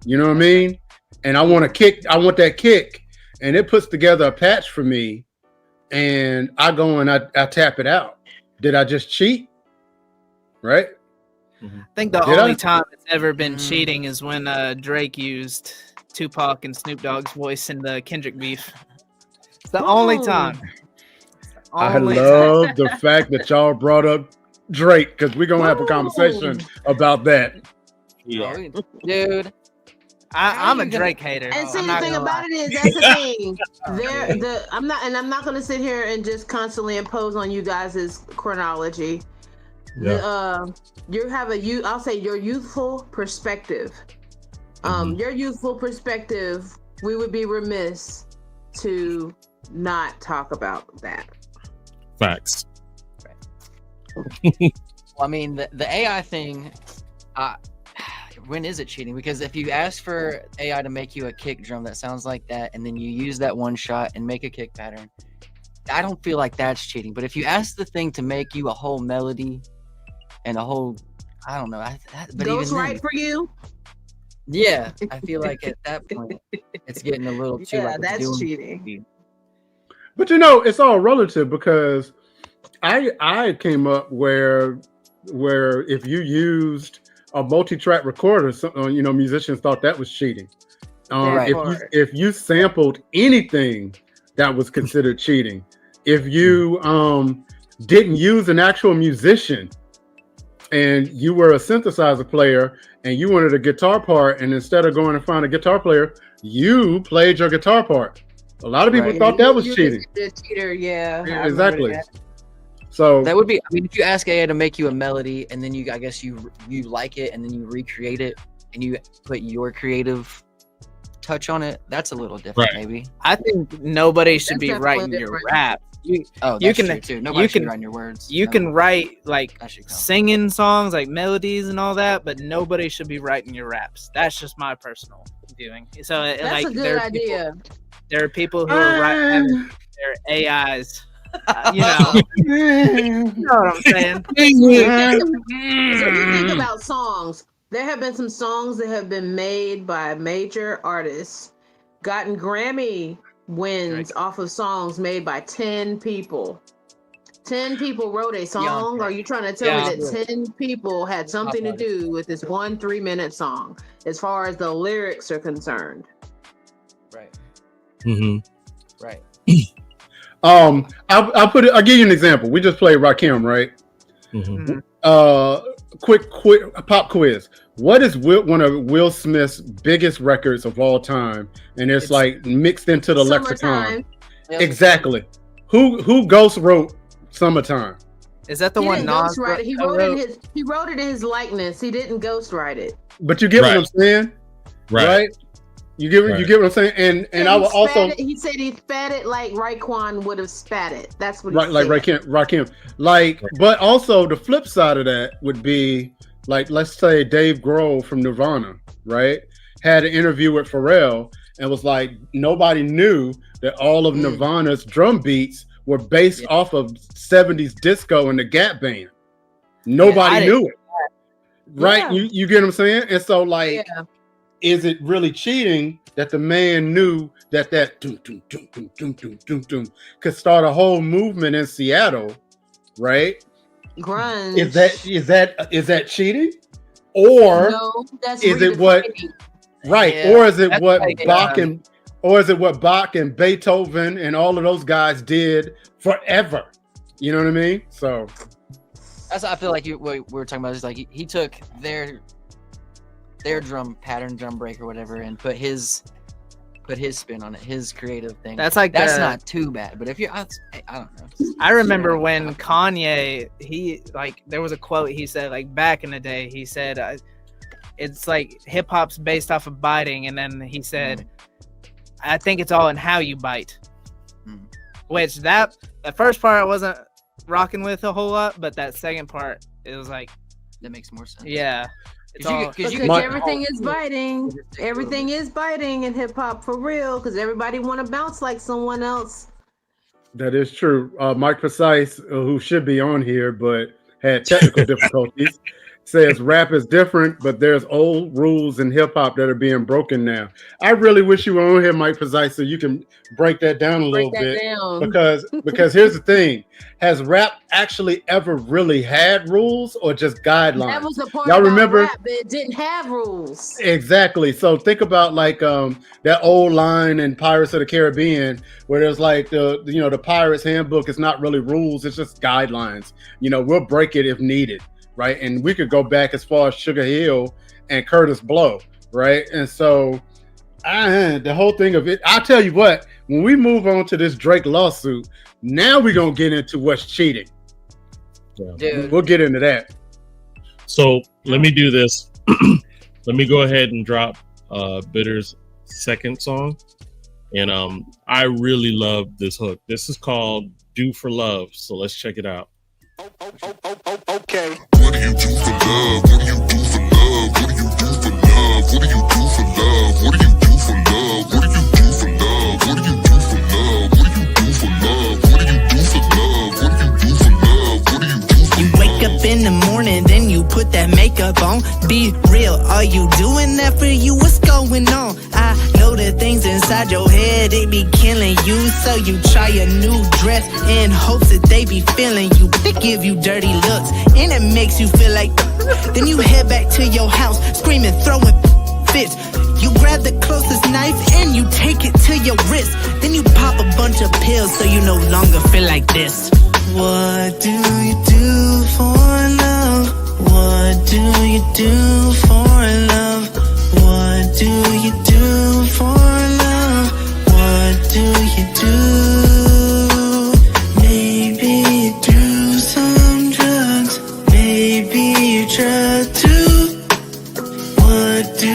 You know what I mean? And I want that kick, and it puts together a patch for me, and I go and I tap it out. Did I just cheat? Right? I think the only time it's ever been cheating is when Drake used Tupac and Snoop Dogg's voice in the Kendrick beef. It's the only time. I love the fact that y'all brought up Drake, because we're gonna have a conversation about that. Yeah. Dude. I'm a Drake hater. And see, I'm the not thing gonna about lie. it is, that's the thing. I'm not going to sit here and just constantly impose on you guys' chronology. Yeah. You have I'll say your youthful perspective. Your youthful perspective, we would be remiss to not talk about that. Facts. Well, I mean, the AI thing, when is it cheating? Because if you ask for AI to make you a kick drum that sounds like that, and then you use that one shot and make a kick pattern, I don't feel like that's cheating. But if you ask the thing to make you a whole melody and a whole, I don't know. But Goes even right then, for you? yeah, I feel like at that point, it's getting a little too. Yeah, like it's that's doing- cheating. But you know, it's all relative, because I came up where if you used a multi-track recorder, musicians thought that was cheating. If you sampled anything, that was considered cheating. If you didn't use an actual musician and you were a synthesizer player and you wanted a guitar part, and instead of going to find a guitar player, you played your guitar part. A lot of people thought that was cheating. Cheater, yeah. Yeah, exactly. So that would be. I mean, if you ask AI to make you a melody and then I guess you like it and then you recreate it, and you put your creative touch on it, that's a little different, maybe. I think nobody should be writing your rap. You can true too. Nobody should be writing your words. You can write like singing songs, like melodies and all that, but nobody should be writing your raps. That's just my personal viewing. So that's like, a good idea. There are people who are having their AIs. You know what I'm saying? So you think about songs. There have been some songs that have been made by major artists, gotten Grammy wins off of songs made by 10 people. 10 people wrote a song. Are you trying to tell me that 10 people had something to do with this 1 3-minute song as far as the lyrics are concerned? Right. Mm-hmm. Right. I'll give you an example. We just played Rakim, right? Mm-hmm. Quick pop quiz. What is one of Will Smith's biggest records of all time? And it's like mixed into the lexicon. Exactly. Who ghost wrote Summertime? Is that the one Nas wrote? He wrote it in his likeness. He didn't ghostwrite it. But you get what I'm saying? Right? You get what I'm saying? And I will also he said he spat it like Raekwon would have spat it. That's what he said. Like Rakim. Like, but also the flip side of that would be like, let's say Dave Grohl from Nirvana, right? Had an interview with Pharrell and was like, nobody knew that all of Nirvana's drum beats were based off of 70s disco and the Gap Band. Nobody knew it. Right? Yeah. You get what I'm saying? And so like is it really cheating that the man knew that doom, doom, doom, doom, doom, doom, doom, doom, could start a whole movement in Seattle, right? Grunge. Is that cheating? Or no, that's is it what or is it what Bach and Beethoven and all of those guys did forever? You know what I mean? So that's I feel like what we were talking about is like he took their drum pattern, drum break or whatever, and put his spin on it, his creative thing. That's not too bad. But if you're, I don't know. I remember when Kanye, there was a quote he said, like back in the day, he said, it's like hip hop's based off of biting, and then he said, I think it's all in how you bite. Which the first part I wasn't rocking with a whole lot, but that second part, it was like that makes more sense. Yeah. Because everything is biting. Everything is biting in hip hop for real. Because everybody want to bounce like someone else. That is true. Mike Precise, who should be on here but had technical difficulties, says rap is different, but there's old rules in hip hop that are being broken now. I really wish you were on here, Mike Precise, so you can break that down a little bit. Because here's the thing: has rap actually ever really had rules or just guidelines? That was the part y'all remember rap, but it didn't have rules. Exactly. So think about like that old line in Pirates of the Caribbean where there's like the Pirates Handbook is not really rules; it's just guidelines. We'll break it if needed. Right. And we could go back as far as Sugar Hill and Curtis Blow. Right. And so the whole thing of it, I'll tell you what, when we move on to this Drake lawsuit, now we're going to get into what's cheating. Yeah. We'll get into that. So let me do this. Let me go ahead and drop Bittah's second song. And I really love this hook. This is called Do for Love. So let's check it out. Okay. What do you do for love? What do you do for love? What do you do for love? What do you do for love? What do you do for love? What do you do for love? What do you do for love? What do you do for love? What do you do for love? What do you do for love? What do you do for love? You wake up in the morning, then you put that makeup on. Be real, are you doing that for you? What's going on? I know the things inside your head, they be killing you. So you try a new dress in hopes that they be feeling you. But they give you dirty looks, and it makes you feel like then you head back to your house, screaming, throwing fits. You grab the closest knife and you take it to your wrist. Then you pop a bunch of pills so you no longer feel like this. What do you do for love? What do you do for love? What do you do for love? What do you do? Maybe you do some drugs. Maybe you try to. What do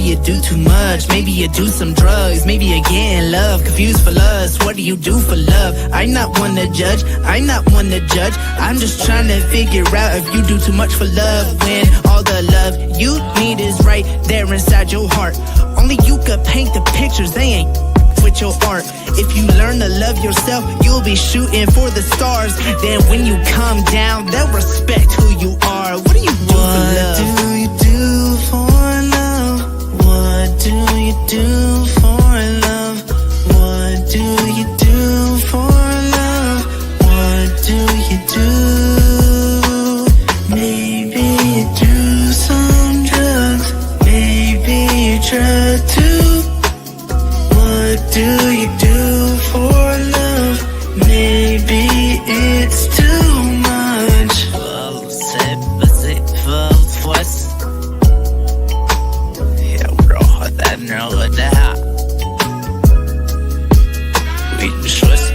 you do too much. Maybe you do some drugs. Maybe you get in love, confused for lust. What do you do for love? I'm not one to judge. I'm just trying to figure out if you do too much for love, when all the love you need is right there inside your heart. Only you could paint the pictures, they ain't with your art. If you learn to love yourself, you'll be shooting for the stars. Then when you come down, they'll respect who you are. What do you do for love? What do you do for love? What do you do for love? What do you do for love? What do you do? Maybe you do some drugs. Maybe you try to. What do you do for love? Maybe it's too much. Well, c'est for was. Ja, bra, det är något det här. Vi slåss.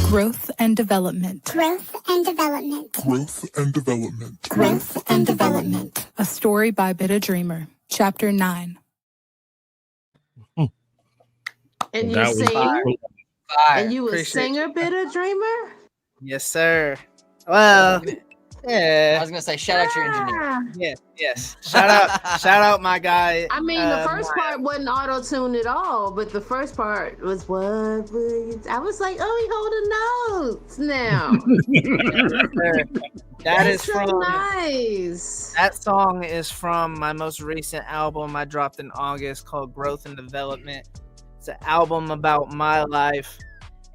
Growth and development. Growth and development. Growth and development. Growth and development. A story by Bittah Dreamer. Chapter 9. And you That was sing? Fire. And you a Appreciate singer, Bittah Dreamer? Yes, sir. Well, I yeah, was gonna say, shout out your engineer. yes. Shout out, my guy. I mean, the first Maya. part wasn't auto-tuned at all, but the first part was what would you... I was like, oh, he holding notes now. That That's is so from nice. that song is from my most recent album I dropped in August called Growth and Development. It's an album about my life.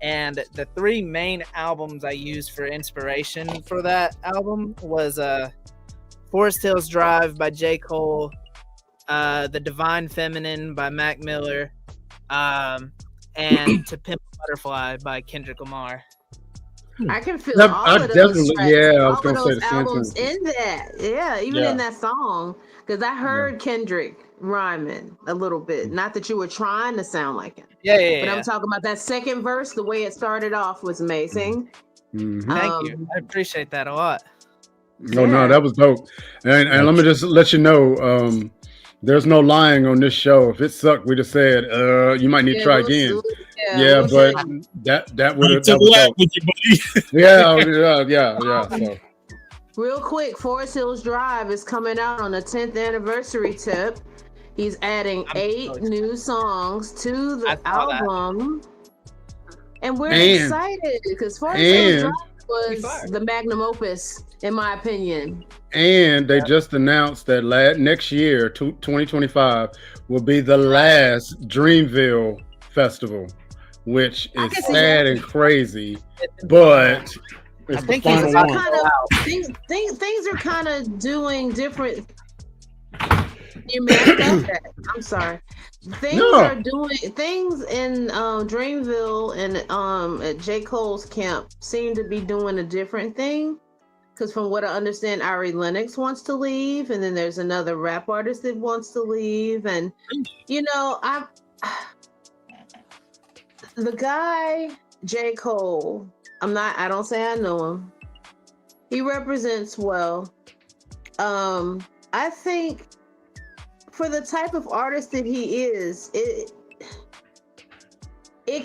And the three main albums I used for inspiration for that album was Forest Hills Drive by J. Cole, The Divine Feminine by Mac Miller, and To Pimp a Butterfly by Kendrick Lamar. I can feel That- all I of those definitely- tracks, yeah, I was all gonna of say those the same albums thing. in that. Yeah, even Yeah. in that song. Because I heard Kendrick rhyming a little bit. Not that you were trying to sound like him. Yeah. But I'm talking about that second verse, the way it started off was amazing. Mhm. Thank you. I appreciate that a lot. Oh no, that was dope. And let me just let you know, there's no lying on this show. If it sucked, we just said, you might need to try again. Yeah, we'll but say- that would have To that was laugh dope. with you, buddy. Yeah. So. Real quick, Forest Hills Drive is coming out on the 10th anniversary tip. He's adding 8 new songs to the album. And we're excited because Forest Hills Drive was the magnum opus, in my opinion. And they just announced that next year, 2025, will be the last Dreamville Festival, which is sad and crazy, but it's the final one. Things are kind of doing different. You messed up that. I'm sorry. Things are doing things in Dreamville and at J. Cole's camp seem to be doing a different thing. Because from what I understand, Ari Lennox wants to leave, and then there's another rap artist that wants to leave, and the guy J. Cole. I don't say I know him. He represents well. I think for the type of artist that he is, it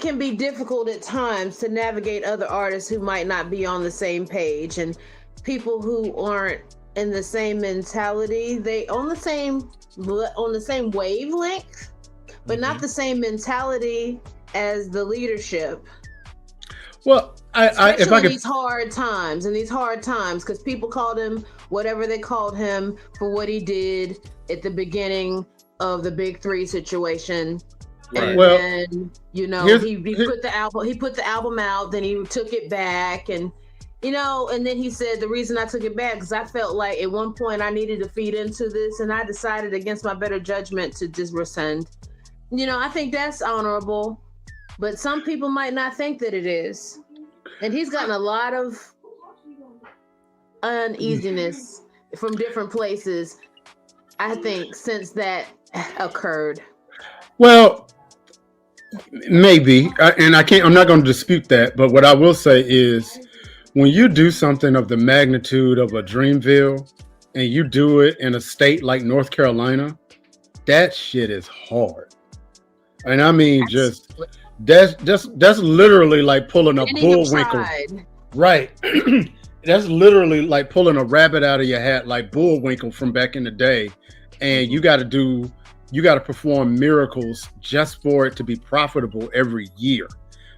can be difficult at times to navigate other artists who might not be on the same page and people who aren't in the same mentality. They on the same wavelength, but not the same mentality as the leadership. Well, if I could, these hard times, because people called him whatever they called him for what he did at the beginning of the Big Three situation. Right. And Well, then, he put the album out, then he took it back, and and then he said the reason I took it back because I felt like at one point I needed to feed into this, and I decided against my better judgment to just rescind. I think that's honorable, but some people might not think that it is. And he's gotten a lot of uneasiness from different places. I think since that occurred. Well, maybe, and I'm not going to dispute that. But what I will say is, when you do something of the magnitude of a Dreamville, and you do it in a state like North Carolina, that shit is hard. And I mean, that's literally like pulling a bullwinkle. Right. That's literally like pulling a rabbit out of your hat, like Bullwinkle from back in the day. And you got to perform miracles just for it to be profitable every year,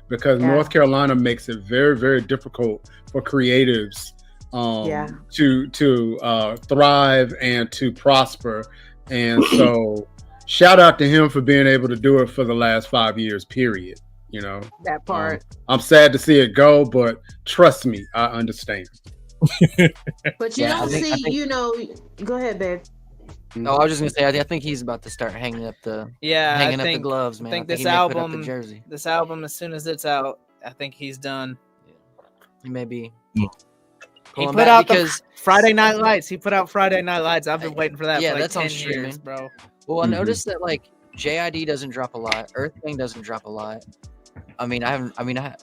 because North Carolina makes it very, very difficult for creatives to thrive and to prosper. And so shout out to him for being able to do it for the last 5 years, period. You know, that part. I'm sad to see it go, but trust me, I understand. But you don't see, you know, go ahead, babe. No, I was just gonna say, I think he's about to start hanging up the the gloves, man. I think this album, as soon as it's out, I think he's done. He may be. He put out because Friday Night Lights. He put out Friday Night Lights. I've been waiting for that. Yeah, for like that's 10 on streaming, years, bro. Well, I noticed that like JID doesn't drop a lot. Earthling doesn't drop a lot. I mean,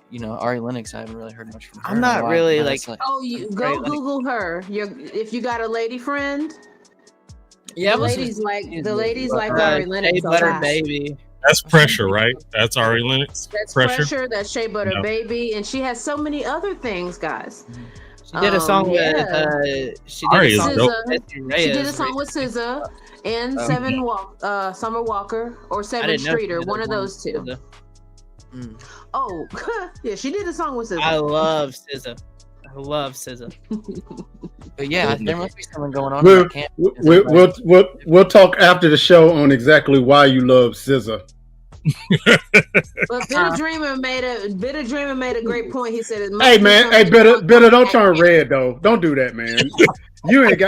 you know, Ari Lennox, I haven't really heard much from her. I'm not really like. Oh, you go Google her. If you got a lady friend. Yeah, the ladies like Ari Lennox. Shea Butter Baby. That's Pressure, right? That's Ari Lennox. That's Pressure. That's Shea Butter Baby, and she has so many other things, guys. She did a song with SZA. She did a song with SZA and Summer Walker or Seven Streeter, one of those two. Oh, yeah, she did a song with SZA. I love SZA. But yeah, there must be something going on. We'll talk after the show on exactly why you love SZA. But Bitter Dreamer made a great point. He said, "Hey man, Bitter, don't turn red though. Don't do that, man. you ain't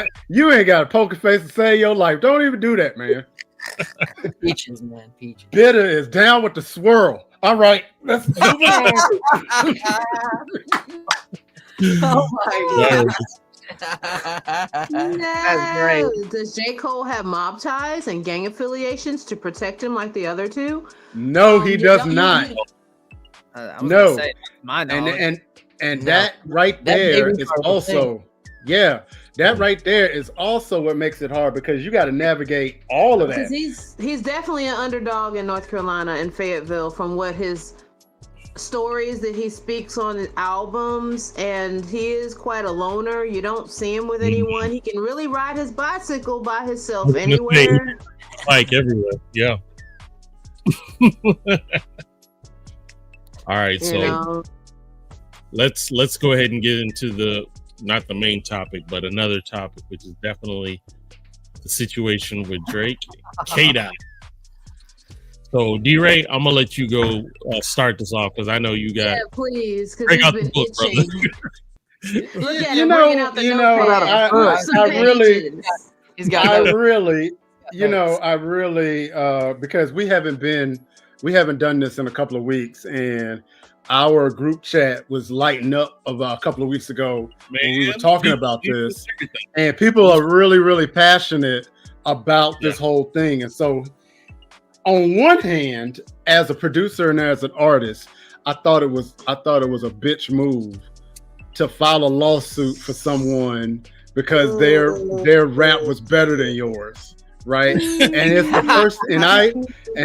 got a poker face to save your life. Don't even do that, man." Peaches, man, peaches. Bitter is down with the swirl. All right, let's move on. Oh my God. That's great. Does J. Cole have mob ties and gang affiliations to protect him like the other two? No, he does not. No, say, my knowledge. And that right there is also that right there is also what makes it hard, because you got to navigate all of that. Because he's definitely an underdog in North Carolina and Fayetteville from what his stories that he speaks on his albums, and he is quite a loner. You don't see him with anyone. He can really ride his bicycle by himself anywhere. Like everywhere, yeah. All right, so let's go ahead and get into not the main topic, but another topic, which is definitely the situation with Drake, K-Dot. So, D-Ray, I'm gonna let you go start this off, because I know you got. Yeah, please, because break he's out been the book, itching. brother. Look at him bringing out the notepad. I really, because we haven't done this in a couple of weeks, and our group chat was lighting up about a couple of weeks ago when we were talking about this, and people are really, really passionate about this whole thing. And so, on one hand, as a producer and as an artist, I thought it was a bitch move to file a lawsuit for someone because their rap was better than yours, right? And it's the first, and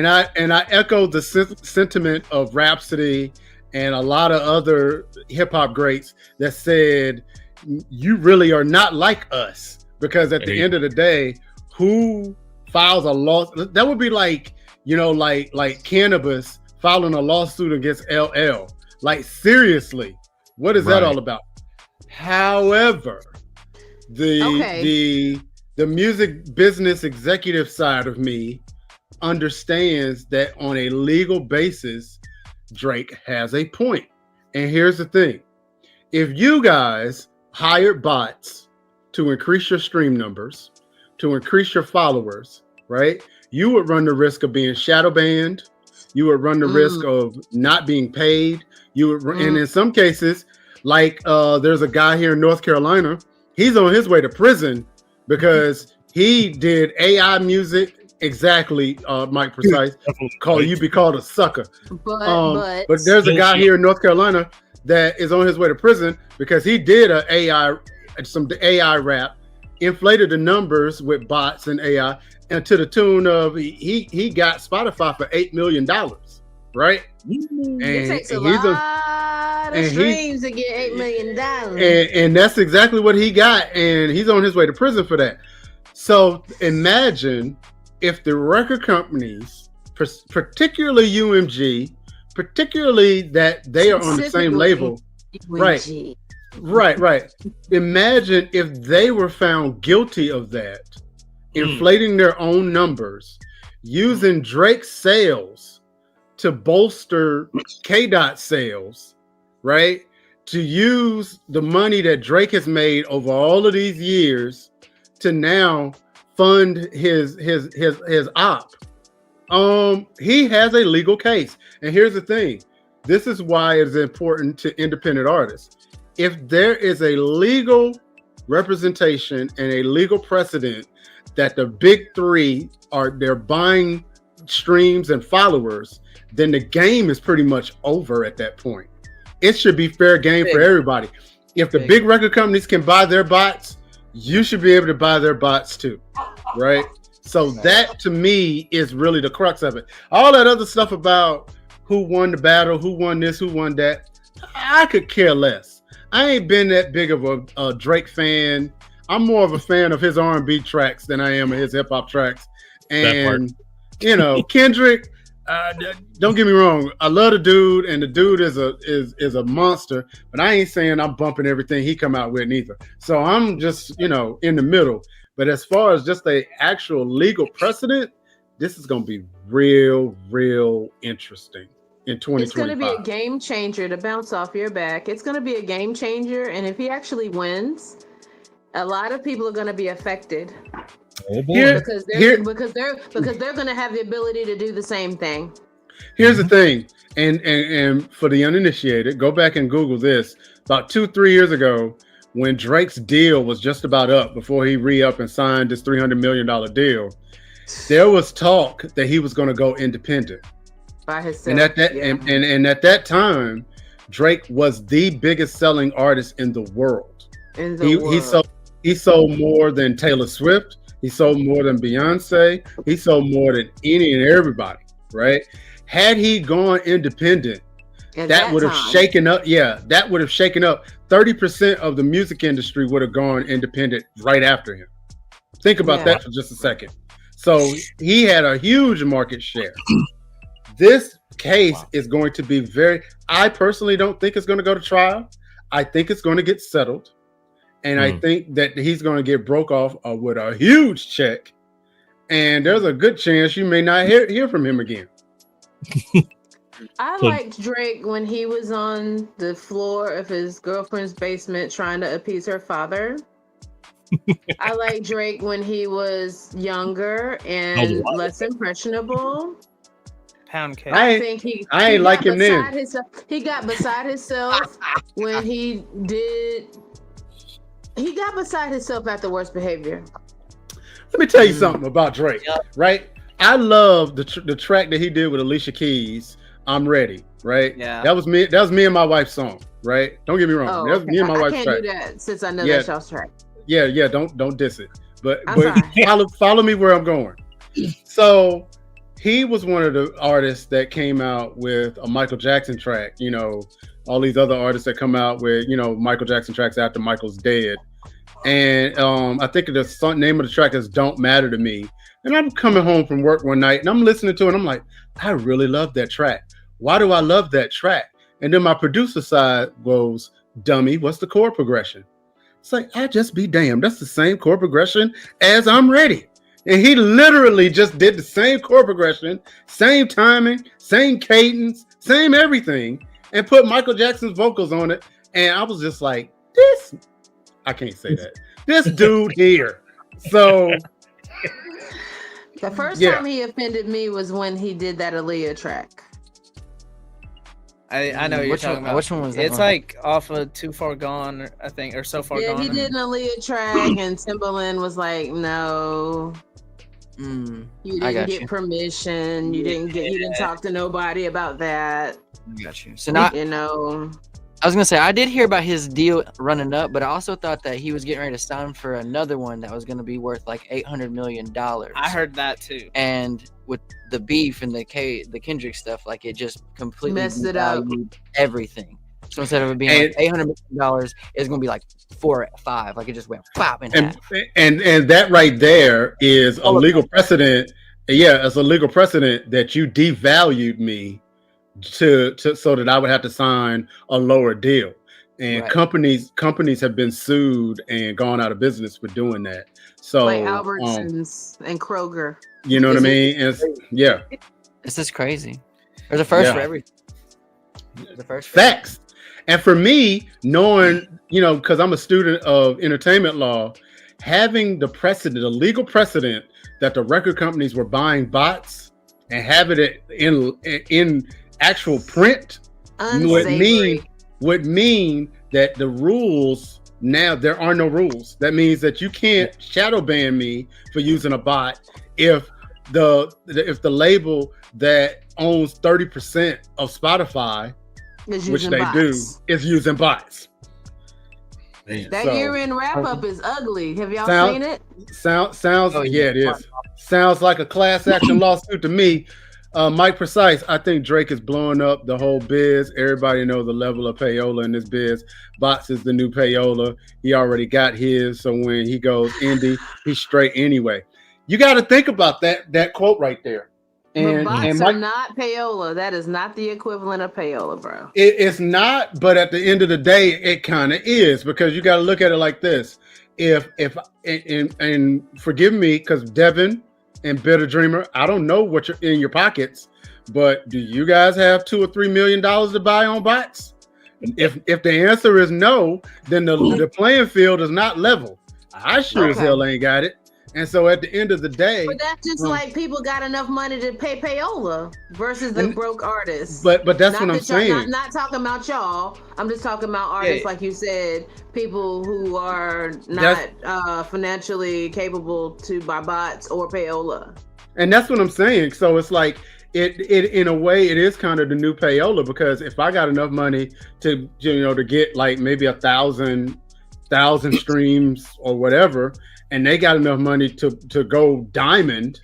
I echoed the sentiment of Rhapsody and a lot of other hip hop greats that said, you really are not like us, because at the end of the day, who files a lawsuit? That would be like, like Cannabis filing a lawsuit against LL. Like, seriously, what is that all about? However, the music business executive side of me understands that on a legal basis, Drake has a point. And here's the thing. If you guys hired bots to increase your stream numbers, to increase your followers, right? You would run the risk of being shadow banned. You would run the risk of not being paid. You would, and in some cases, like there's a guy here in North Carolina, he's on his way to prison because He did AI music. Exactly, Mike Precise. You be called a sucker. But there's a guy here in North Carolina that is on his way to prison because he did some AI rap, inflated the numbers with bots and AI, and to the tune of he got Spotify for $8 million, right? It takes a lot of streams to get $8 million. And that's exactly what he got, and he's on his way to prison for that. So imagine if the record companies, particularly UMG, particularly that they are on the same label, UMG. Right. Imagine if they were found guilty of that, inflating their own numbers, using Drake's sales to bolster K-Dot sales, right? To use the money that Drake has made over all of these years to now fund his op. He has a legal case. And here's the thing. This is why it's important to independent artists. If there is a legal representation and a legal precedent that the big three they're buying streams and followers, then the game is pretty much over at that point. It should be fair game for everybody. If the big record companies can buy their bots, you should be able to buy their bots too, right? So that to me is really the crux of it. All that other stuff about who won the battle, who won this, who won that, I could care less. I ain't been that big of a Drake fan. I'm more of a fan of his R&B tracks than I am of his hip hop tracks. And Kendrick, don't get me wrong, I love the dude, and the dude is a monster. But I ain't saying I'm bumping everything he come out with neither. So I'm just in the middle. But as far as just the actual legal precedent, this is going to be real interesting in 2025. It's going to be a game changer, to bounce off your back. It's going to be a game changer, and if he actually wins, a lot of people are going to be affected. Oh boy! Because they're going to have the ability to do the same thing. Here's the thing, and for the uninitiated, go back and Google this. About 2-3 years ago, when Drake's deal was just about up before he re-up and signed this $300 million deal, there was talk that he was going to go independent. By himself. And at that time, Drake was the biggest selling artist in the world. He sold more than Taylor Swift. He sold more than Beyonce. He sold more than any and everybody, right? Had he gone independent, that would have shaken up. Yeah, that would have shaken up. 30% of the music industry would have gone independent right after him. Think about that for just a second. So he had a huge market share. This case is going to be I personally don't think it's going to go to trial. I think it's going to get settled. And I think that he's going to get broke off with a huge check. And there's a good chance you may not hear from him again. I liked Drake when he was on the floor of his girlfriend's basement trying to appease her father. I liked Drake when he was younger and less impressionable. Pound cake. I ain't like him then. He got beside himself when he got beside himself after worst behavior. Let me tell you something about Drake, right? I love the track that he did with Alicia Keys, I'm Ready, right? Yeah. That was me and my wife's song, right? Don't get me wrong. That was me and my wife's track. I can't do that since I know that's y'all's track. Yeah, don't diss it. But follow me where I'm going. So he was one of the artists that came out with a Michael Jackson track, all these other artists that come out with, Michael Jackson tracks after Michael's dead. And I think the name of the track is Don't Matter to Me. And I'm coming home from work one night and I'm listening to it and I'm like, I really love that track. Why do I love that track? And then my producer side goes, dummy, what's the chord progression? It's like, I just be damned. That's the same chord progression as I'm Ready. And he literally just did the same chord progression, same timing, same cadence, same everything, and put Michael Jackson's vocals on it. And I was just like, I can't say that. This dude here. So the first time he offended me was when he did that Aaliyah track. I know what you're talking about. Which one was that? It's one? like off of Too Far Gone, I think, or So Far Yeah, Gone. he did an Aaliyah track, and Timbaland was like, "No, you I didn't got get you. permission. You didn't talk to nobody about that. I got you. So now, You know." I was gonna say I did hear about his deal running up, but I also thought that he was getting ready to sign for another one that was gonna be worth like $800 million. I heard that too. And with the beef and the Kendrick stuff, like it just completely Messed it up. devalued everything. So instead of it being like $800 million, it's gonna be like 4 or 5. Like it just went pop in half. And that right there is a legal precedent. Yeah, it's a legal precedent that you devalued me to so that I would have to sign a lower deal. And Right. companies have been sued and gone out of business for doing that. So Like Albertsons and Kroger. you know what I mean? And yeah. This is crazy. There's a first Yeah. for everything. There's a first for Facts. And for me, knowing, because I'm a student of entertainment law, having the legal precedent that the record companies were buying bots and having it in actual print would mean that the rules now, there are no rules. That means that you can't shadow ban me for using a bot if the label that owns 30% of Spotify, which they do, is using bots. Man. That year-end wrap-up is ugly. Have y'all seen it? Sounds yeah, it is. Sounds like a class action lawsuit to me. Mike Precise, I think Drake is blowing up the whole biz. Everybody knows the level of payola in this biz. Bots is the new payola. He already got his, so when he goes indie, he's straight anyway. You got to think about that quote right there. But bots are not payola. That is not the equivalent of payola, bro. It's not, but at the end of the day, it kind of is, because you got to look at it like this. If forgive me, because Devin and Bitter Dreamer, I don't know what you're in your pockets, but do you guys have $2 or $3 million to buy on bots? If the answer is no, then the playing field is not level. I sure as hell ain't got it. And so at the end of the day, but that's just like people got enough money to pay payola versus the broke artists. But that's what I'm saying. Not talking about y'all. I'm just talking about artists, like you said, people who are not financially capable to buy bots or payola. And that's what I'm saying. So it's like it in a way it is kind of the new payola, because if I got enough money to get like maybe 1,000 streams or whatever, and they got enough money to go diamond,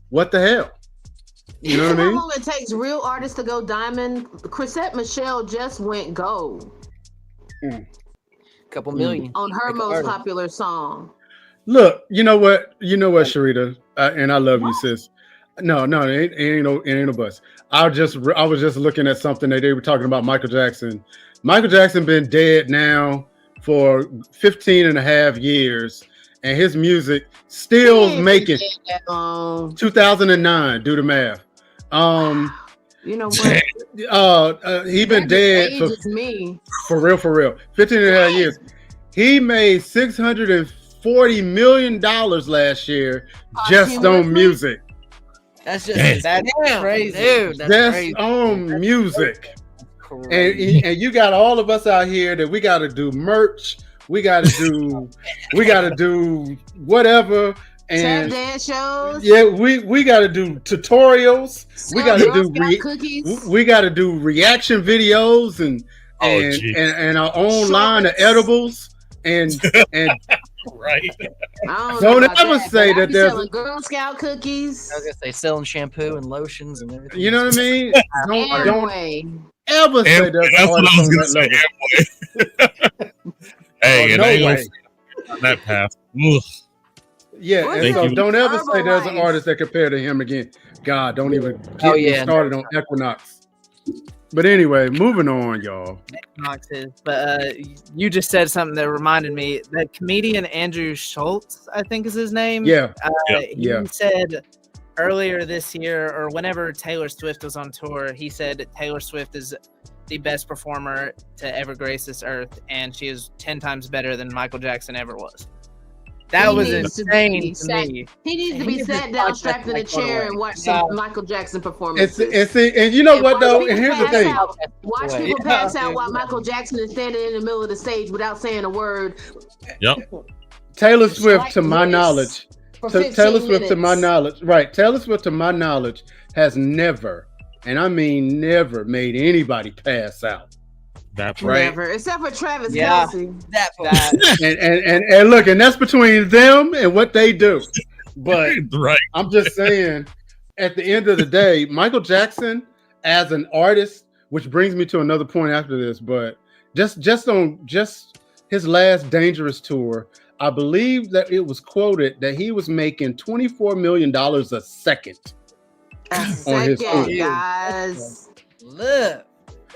what the hell? You know what I mean? How long it takes real artists to go diamond? Chrisette Michele just went gold. Couple million on her most popular song. Look, you know what, Sharita, and I love you, sis. No, it ain't no bust. I was just looking at something that they were talking about Michael Jackson. Michael Jackson been dead now for 15 and a half years, and his music still making 2009. Do the math. You know what? He been dead for real. 15 and a half years. He made $640 million last year just on music. That's crazy, dude. That's crazy. On music. And you got all of us out here that we got to do merch. We got to do whatever. And dance shows. Yeah, we got to do tutorials. We got to do cookies. We got to do reaction videos and our own line of edibles and right. Don't ever say that there's selling Girl Scout cookies. I was gonna say selling shampoo and lotions and everything. You know what I mean? Don't ever say there's that's what I was gonna say. Hey, and I ain't on that path. Ugh. Yeah, and so don't ever say there's an artist that compare to him again. God, don't even get me started on Equinox. But anyway, moving on, y'all. But you just said something that reminded me. That comedian Andrew Schultz, I think is his name. Yeah. He said earlier this year, or whenever Taylor Swift was on tour, he said Taylor Swift is the best performer to ever grace this earth, and she is 10 times better than Michael Jackson ever was. That He was needs to insane be to me. He needs to be sat down, strapped in a chair, and watch some Michael Jackson performances. And you know what watch though? people And here's the pass thing. out. Watch Yeah. people pass out while Michael Jackson is standing in the middle of the stage without saying a word. Yep. Taylor Swift, like to my this knowledge, For Taylor 15 Swift, to my minutes. knowledge, right? Taylor Swift, to my knowledge, has never, and I mean never, made anybody pass out. That's Right. Never, except for Travis Yeah. Kelsey. That And look, and that's between them and what they do. But right. I'm just saying, at the end of the day, Michael Jackson as an artist, which brings me to another point after this, but just on his last Dangerous tour, I believe that it was quoted that he was making $24 million a second. On his tour. Guys. look.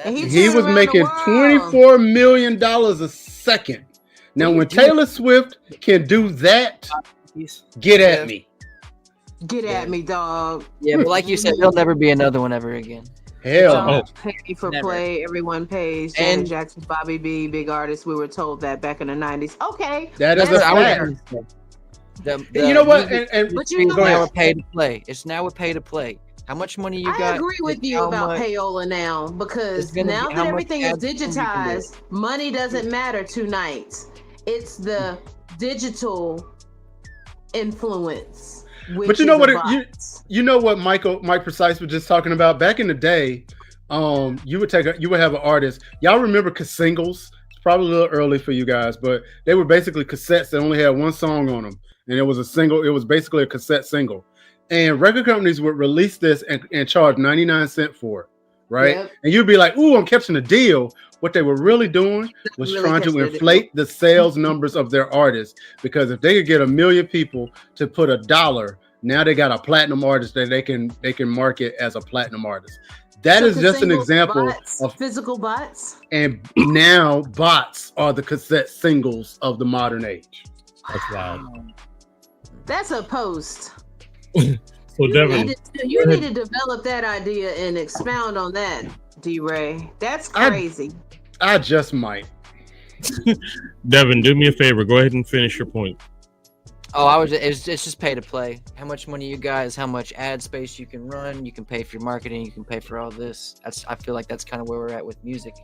And He toured was around making the world. $24 million a second. Now, when Taylor Swift can do that, get at me. Get at me, dog. Yeah, but like you said, there'll never be another one ever again. Hell Don't no. pay for Never. play. Everyone pays. Janet And- Jackson, Bobby B, big artists. We were told that back in the 90s. Okay. That is a That's fact. fair. You know what? And But you know go now ahead. we're pay to play. It's now we're pay to play. How much money you got? I agree with you how about much- payola now It's because gonna now be that how much everything is ad spend you can do. digitized, money doesn't matter tonight. It's the digital influence. But you know what? Bots. You know what Mike Precise was just talking about back in the day. You would have an artist. Y'all remember singles? It's probably a little early for you guys, but they were basically cassettes that only had one song on them, and it was a single. It was basically a cassette single, and record companies would release this and charge 99 cents for it, right? Yep. And you'd be like, "Ooh, I'm catching a deal." What they were really doing was Really trying to catching a deal. inflate the sales numbers of their artists, because if they could get 1 million people to put $1, now they got a platinum artist that they can market as a platinum artist. That So is just an singles, example bots, of, physical bots. and now bots are the cassette singles of the modern age. That's wild. That's a post. So Devin, You need to develop that idea and expound on that, D-Ray. That's crazy. I just might. Devin, do me a favor. Go ahead and finish your point. Oh, it's just pay to play. How much money you guys? How much ad space you can run? You can pay for your marketing. You can pay for all this. I feel like that's kind of where we're at with music.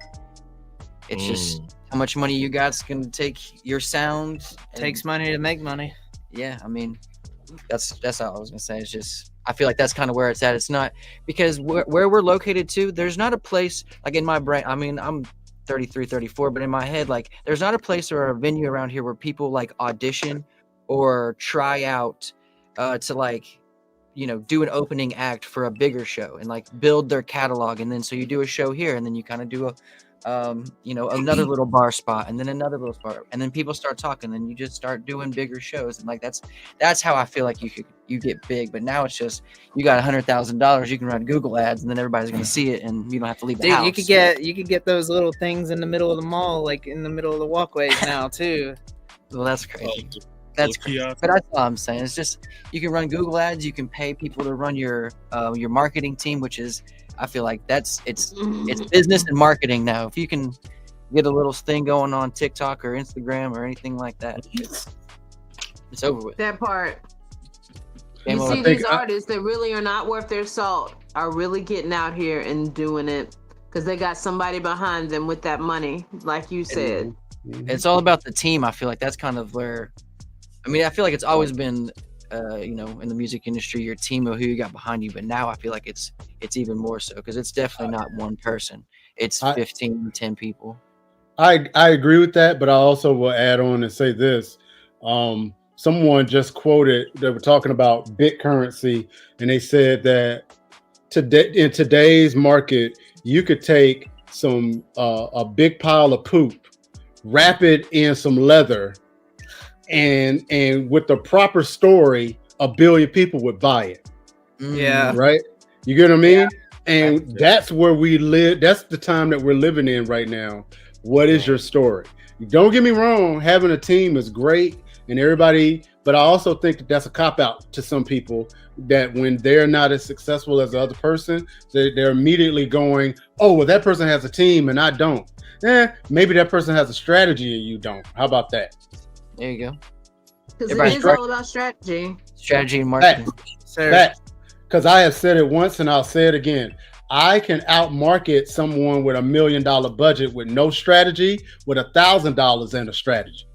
It's just how much money you guys can take your sound. Takes money to make money. Yeah, I mean, that's all I was gonna say. It's just I feel like that's kind of where it's at. It's not because where we're located too. There's not a place like in my brain. I mean, I'm 33, 34, but in my head, like there's not a place or a venue around here where people like audition or try out to like, do an opening act for a bigger show and like build their catalog. And then so you do a show here and then you kind of do another little bar spot and then another little spot. And then people start talking and you just start doing bigger shows. And like, that's how I feel like you get big. But now it's just, you got $100,000, you can run Google ads and then everybody's going to see it and you don't have to leave the house. You could get those little things in the middle of the mall, like in the middle of the walkways now too. Well, that's crazy. That's crazy. But that's all I'm saying. It's just you can run Google ads. You can pay people to run your marketing team, which is I feel like it's business and marketing now. If you can get a little thing going on TikTok or Instagram or anything like that, it's over with. That part. Game You over. see these artists that really are not worth their salt are really getting out here and doing it because they got somebody behind them with that money, like you said. It's all about the team. I feel like that's kind of where. I mean, I feel like it's always been, in the music industry, your team of who you got behind you. But now I feel like it's even more so because it's definitely not one person. It's 15, 10 people. I agree with that, but I also will add on and say this. Someone just quoted, they were talking about bit currency, and they said that in today's market, you could take a big pile of poop, wrap it in some leather, and with the proper story, 1 billion people would buy it. Yeah. Right? You get what I mean? Yeah. And that's where we live. That's the time that we're living in right now. What is your story? Don't get me wrong, having a team is great and everybody, but I also think that that's a cop-out to some people that when they're not as successful as the other person, they're immediately going, oh, well, that person has a team and I don't. Maybe that person has a strategy and you don't. How about that? There you go. Because it Everybody's is right. all about strategy. Strategy and marketing. That, because I have said it once and I'll say it again. I can outmarket someone with $1 million budget with no strategy with $1,000 and a strategy.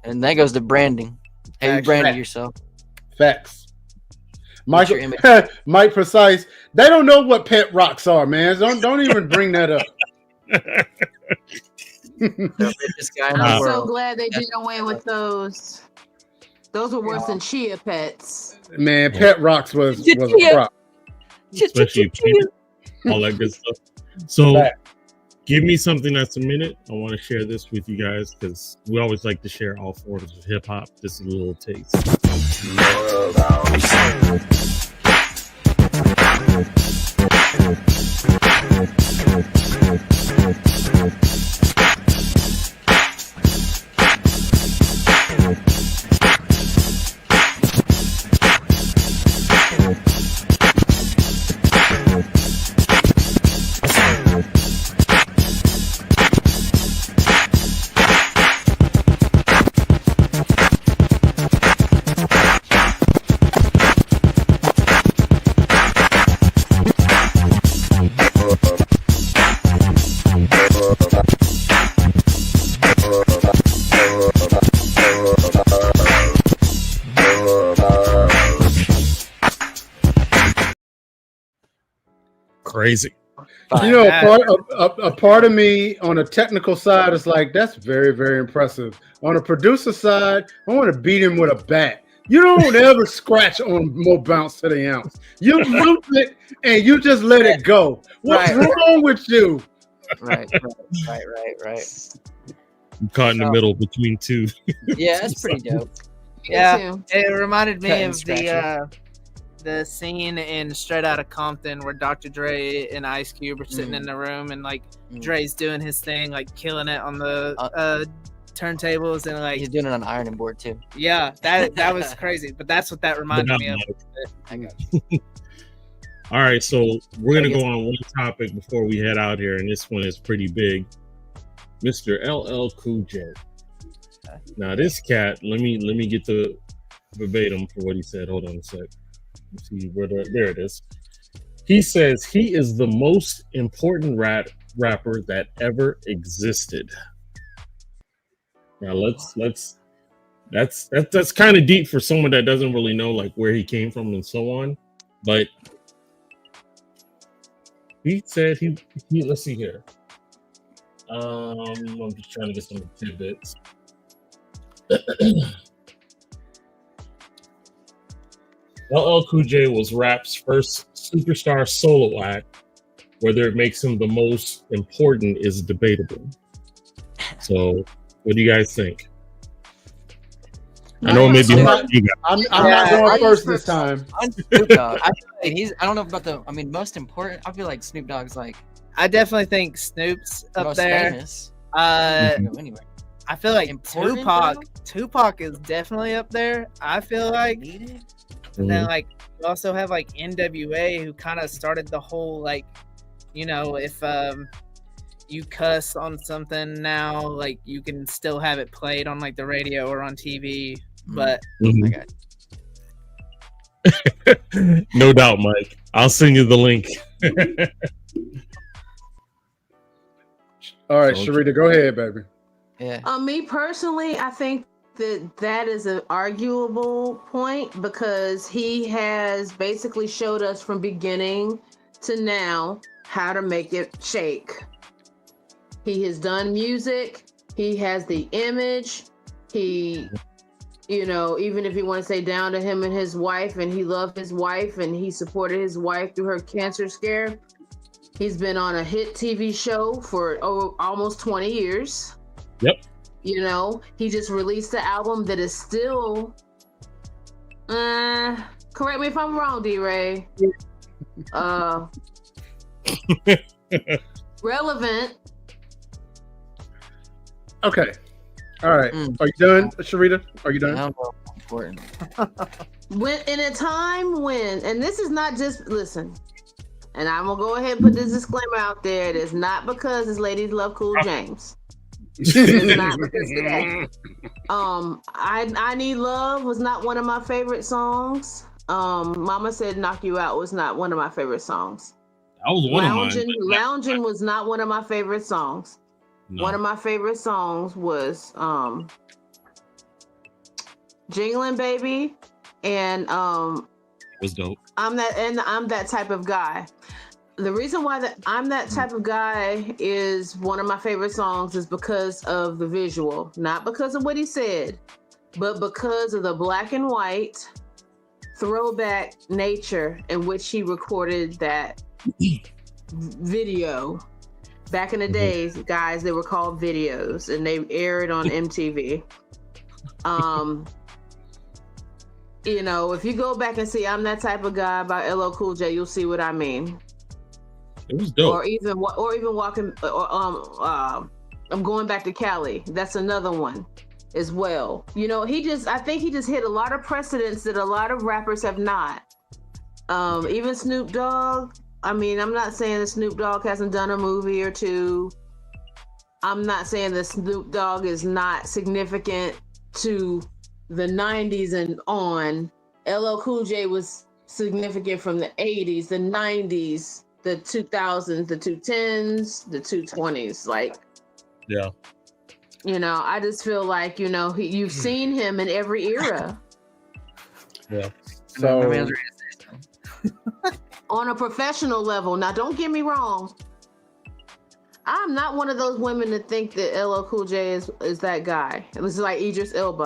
And that goes to branding. How you branded yourself. Facts. What's Michael, your image? Mike Precise. They don't know what pet rocks are, man. Don't even bring that up. The richest guy in the I'm so world. glad they did away with those. Those were worse than chia pets. Man, pet rocks was a prop. Especially people, all that good stuff. So give me something that's a minute. I want to share this with you guys because we always like to share all forms of hip hop. This is a little taste. Crazy. You know, a part of me on a technical side is like, that's very, very impressive. On a producer side, I want to beat him with a bat. You don't ever scratch on more bounce to the ounce. You loop it and you just let it go. What's wrong with you? Right. I'm caught in the middle between two. Yeah, that's pretty dope. Yeah, it reminded me Cutting of scratching. the scene in Straight Outta Compton where Dr. Dre and Ice Cube are sitting in the room and like Dre's doing his thing, like killing it on the turntables and like he's doing it on ironing board too. Yeah, that was crazy. But that's what that reminded me of. I got you. All right, so we're gonna go on one topic before we head out here, and this one is pretty big. Mr. LL Cool J. Now this cat, let me get the verbatim for what he said. Hold on a sec. Let's see where there it is. He says he is the most important rapper that ever existed. Now that's kind of deep for someone that doesn't really know like where he came from and so on. But he said he let's see here. I'm just trying to get some tidbits. LL Cool J was rap's first superstar solo act. Whether it makes him the most important is debatable. So, what do you guys think? I know it may be hard for you guys. I'm not going first this time. Snoop Dogg. I don't know about the. I mean, most important. I feel like Snoop Dogg's like. I definitely think Snoop's up most there. Famous. Anyway, I feel like Important, Tupac is definitely up there. I feel like. And then like you also have like NWA who kind of started the whole like, you know, if you cuss on something now, like you can still have it played on like the radio or on TV. But I got no doubt, Mike. I'll send you the link. All right, Sharita, go ahead, baby. Yeah. Me personally, I think that is an arguable point because he has basically showed us from beginning to now how to make it shake. He has done music. He has the image. He, you know, even if you want to say down to him and his wife, and he loved his wife and he supported his wife through her cancer scare. He's been on a hit TV show for almost 20 years. Yep. You know, he just released an album that is still, correct me if I'm wrong, D-Ray, relevant. Okay. All right. Are you done, Sharita? Are you done? I don't know. Important. When in a time when, and this is not just, listen, and I'm going to go ahead and put this disclaimer out there. It is not because his ladies love Cool James. It's not because of that. I Need Love was not one of my favorite songs. Mama Said Knock You Out was not one of my favorite songs. That was one of mine. Lounging was not one of my favorite songs. No. One of my favorite songs was Jingling Baby and was dope. I'm that type of guy. The reason why that I'm that type of guy is one of my favorite songs is because of the visual, not because of what he said, but because of the black and white throwback nature in which he recorded that video. Back in the days, guys, they were called videos and they aired on MTV. You know, if you go back and see I'm That Type of Guy by LL Cool J, you'll see what I mean. It was dope. Or even walking. I'm going back to Cali. That's another one, as well. You know, I think he just hit a lot of precedents that a lot of rappers have not. Even Snoop Dogg. I mean, I'm not saying that Snoop Dogg hasn't done a movie or two. I'm not saying that Snoop Dogg is not significant to the 90s and on. LL Cool J was significant from the 80s, the 90s, the 2000s, the 210s, the 220s. Like, yeah. You know, I just feel like, you know, you've seen him in every era. Yeah. So on a professional level. Now, don't get me wrong. I'm not one of those women that think that LL Cool J is that guy. It was like Idris Elba.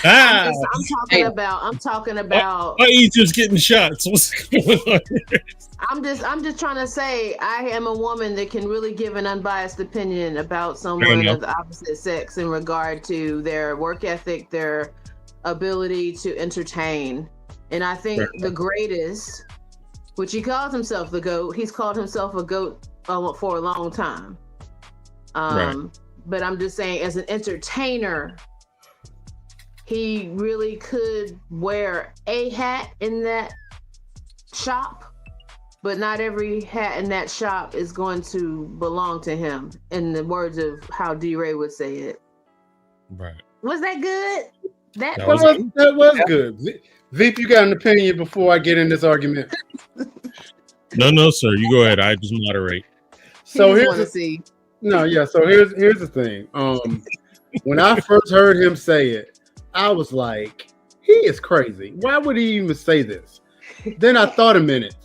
I'm talking about. Why you just getting shots? What's going on here? I'm just trying to say I am a woman that can really give an unbiased opinion about someone of the opposite sex in regard to their work ethic, their ability to entertain. And I think the greatest, which he calls himself the GOAT, he's called himself a GOAT for a long time. But I'm just saying, as an entertainer, he really could wear a hat in that shop, but not every hat in that shop is going to belong to him, in the words of how D-Ray would say it. Right. Was that good? That was good. Veep, you got an opinion before I get in this argument? No, sir. You go ahead. I just moderate. So here's the thing. When I first heard him say it, I was like, he is crazy. Why would he even say this? Then I thought a minute.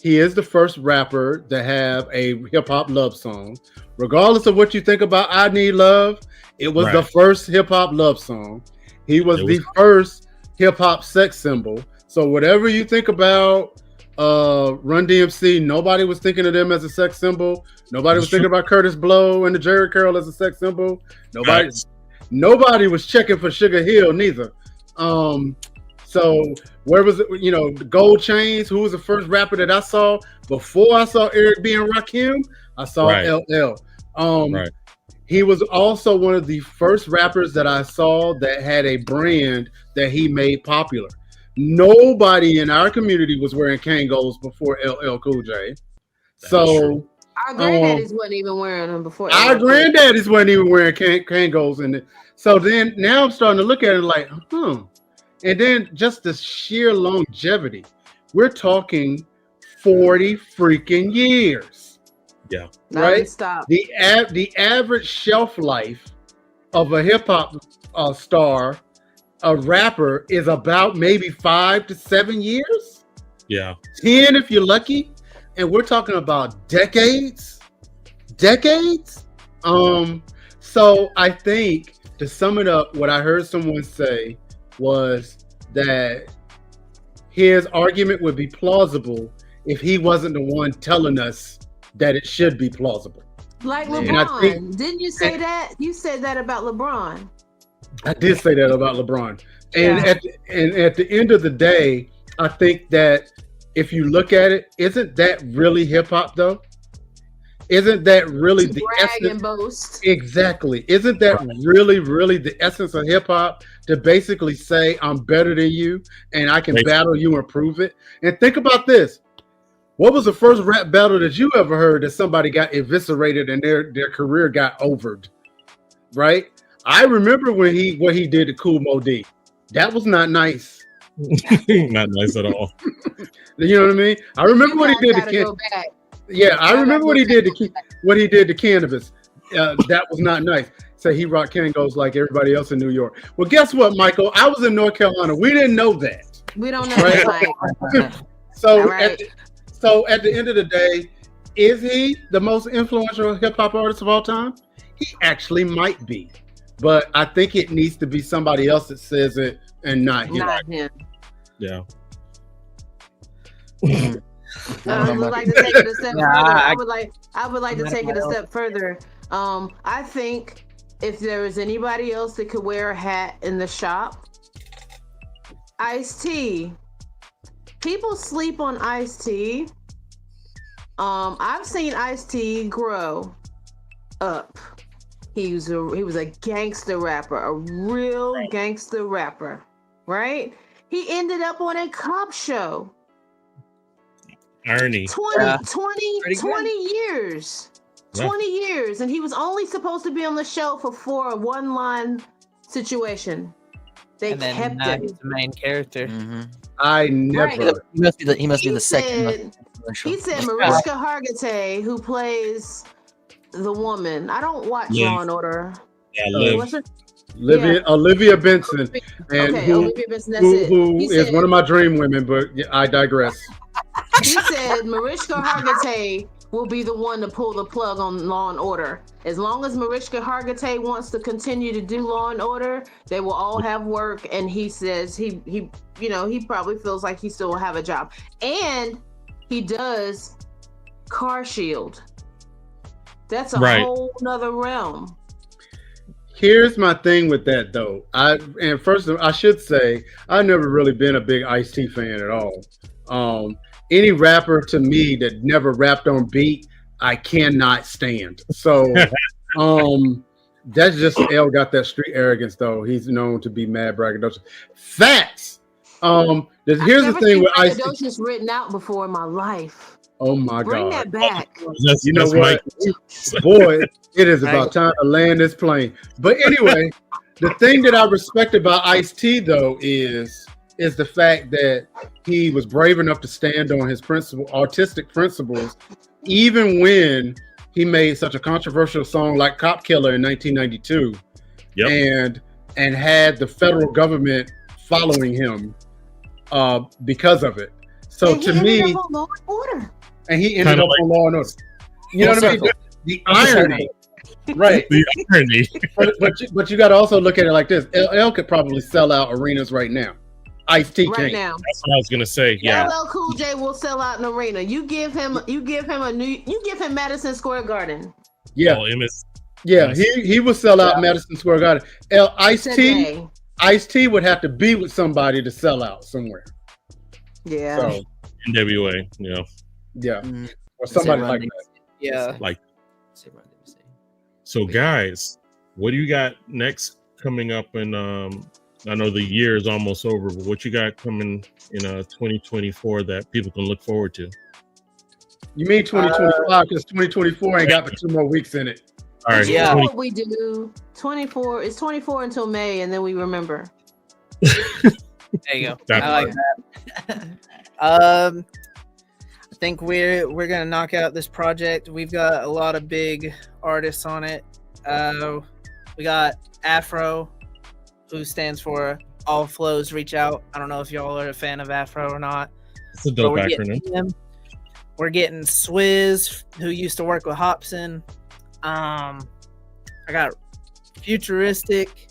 He is the first rapper to have a hip hop love song. Regardless of what you think about I Need Love, it was the first hip hop love song. He was the first hip hop sex symbol. So whatever you think about Run DMC, nobody was thinking of them as a sex symbol. Nobody was thinking about Curtis Blow and the Jerry Curl as a sex symbol. Nobody was checking for Sugar Hill neither. So where was it? You know, Gold Chains, who was the first rapper that I saw before I saw Eric B. and Rakim? I saw LL. He was also one of the first rappers that I saw that had a brand that he made popular. Nobody in our community was wearing Kangol before LL Cool J. So our granddaddies wasn't even wearing them before. Our granddaddies wasn't even wearing Kangol in it. So then now I'm starting to look at it like, And then just the sheer longevity. We're talking 40 freaking years. Yeah. Right? Stop. The average shelf life of a hip hop star, a rapper, is about maybe 5 to 7 years. Yeah. 10 if you're lucky. And we're talking about decades. So I think, to sum it up, what I heard someone say was that his argument would be plausible if he wasn't the one telling us that it should be plausible. Like LeBron. Didn't you say that? You said that about LeBron. I did say that about LeBron. And at the end of the day, I think that if you look at it, isn't that really hip hop though? Isn't that really the essence? And boast. Exactly. Isn't that really the essence of hip hop? To basically say, I'm better than you and I can battle you and prove it. And think about this. What was the first rap battle that you ever heard that somebody got eviscerated and their career got overed? Right? I remember when what he did to Kool Moe Dee. That was not nice. Not nice at all. You know what I mean? I remember what he did to Yeah, I remember what he did to Cannabis. That was not nice. So he rocked Kangos like everybody else in New York. Well, guess what, Michael? I was in North Carolina. We didn't know that. We don't know that. So at the end of the day, is he the most influential hip hop artist of all time? He actually might be, but I think it needs to be somebody else that says it and not him. Not him. Yeah. I would like to take it a step further. I would like to take it a step further. I think if there was anybody else that could wear a hat in the shop, Ice-T. People sleep on Ice-T. I've seen Ice-T grow up. He was a gangster rapper, a real gangster rapper, right? He ended up on a cop show. Irony. 20 years. Yeah. 20 years. And he was only supposed to be on the show for a one-line situation. They kept it. He's the main character. Mm-hmm. I never. Right. He must be the second. He said Mariska Hargitay, who plays the woman. I don't watch Law and Order. Yeah, Olivia Benson, and Olivia Benson. That's who is one of my dream women. But I digress. He said Mariska Hargitay will be the one to pull the plug on Law and Order. As long as Mariska Hargitay wants to continue to do Law and Order, they will all have work. And he says he probably feels like he still will have a job. And he does Car Shield. That's a whole nother realm. Here's my thing with that, though. I should say I've never really been a big Ice-T fan at all. Any rapper to me that never rapped on beat, I cannot stand. So that's just L got that street arrogance, though. He's known to be mad braggadocious. Facts. Here's the thing with Ice-T. Braggadocious written out before in my life. Oh my Bring God. that back. You know what? Boy, it is about time to land this plane. But anyway, the thing that I respect about Ice-T, though, is the fact that he was brave enough to stand on his artistic principles, even when he made such a controversial song like Cop Killer in 1992, and had the federal government following him because of it. So to me, and he ended up on Law and Order. You know what I mean? The irony, right? The irony. but you got to also look at it like this: LL could probably sell out arenas right now. Ice-T can't. Now. That's what I was gonna say. Yeah. LL Cool J will sell out an arena. You give him Madison Square Garden. Yeah. He will sell out Madison Square Garden. Ice-T would have to be with somebody to sell out somewhere. Yeah. So, NWA. Yeah. Or somebody like that. Yeah. So guys, what do you got next coming up? And I know the year is almost over, but what you got coming in 2024 that people can look forward to? You mean 2025? Because 2024 ain't got but 2 more weeks in it. All right. Yeah. What we do? 24. It's 24 until May, and then we remember. There you go. I like that. I think we're gonna knock out this project. We've got a lot of big artists on it. We got Afro, who stands for All Flows Reach Out. I don't know if y'all are a fan of Afro or not. It's a dope acronym. We're getting Swizz, who used to work with Hobson. I got Futuristic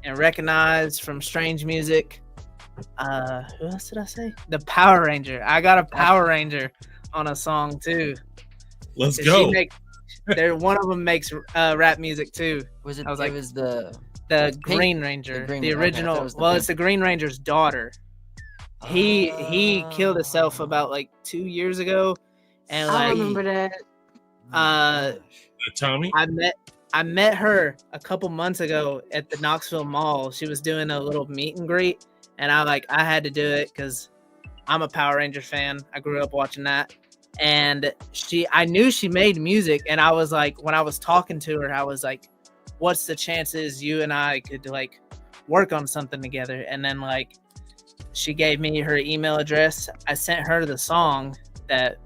and Recognized from Strange Music. Who else did I say? The Power Ranger. I got a Power Ranger on a song too. Let's go. One of them makes rap music too. Was it? I was it was the Green Ranger, the original. It's the Green Ranger's daughter. He killed himself about 2 years ago, and I remember that. Tommy. I met her a couple months ago at the Knoxville Mall. She was doing a little meet and greet, and I had to do it because I'm a Power Ranger fan. I grew up watching that. And I knew she made music, and I was like, when I was talking to her, I was like, what's the chances you and I could like work on something together? And then like she gave me her email address. I sent her the song that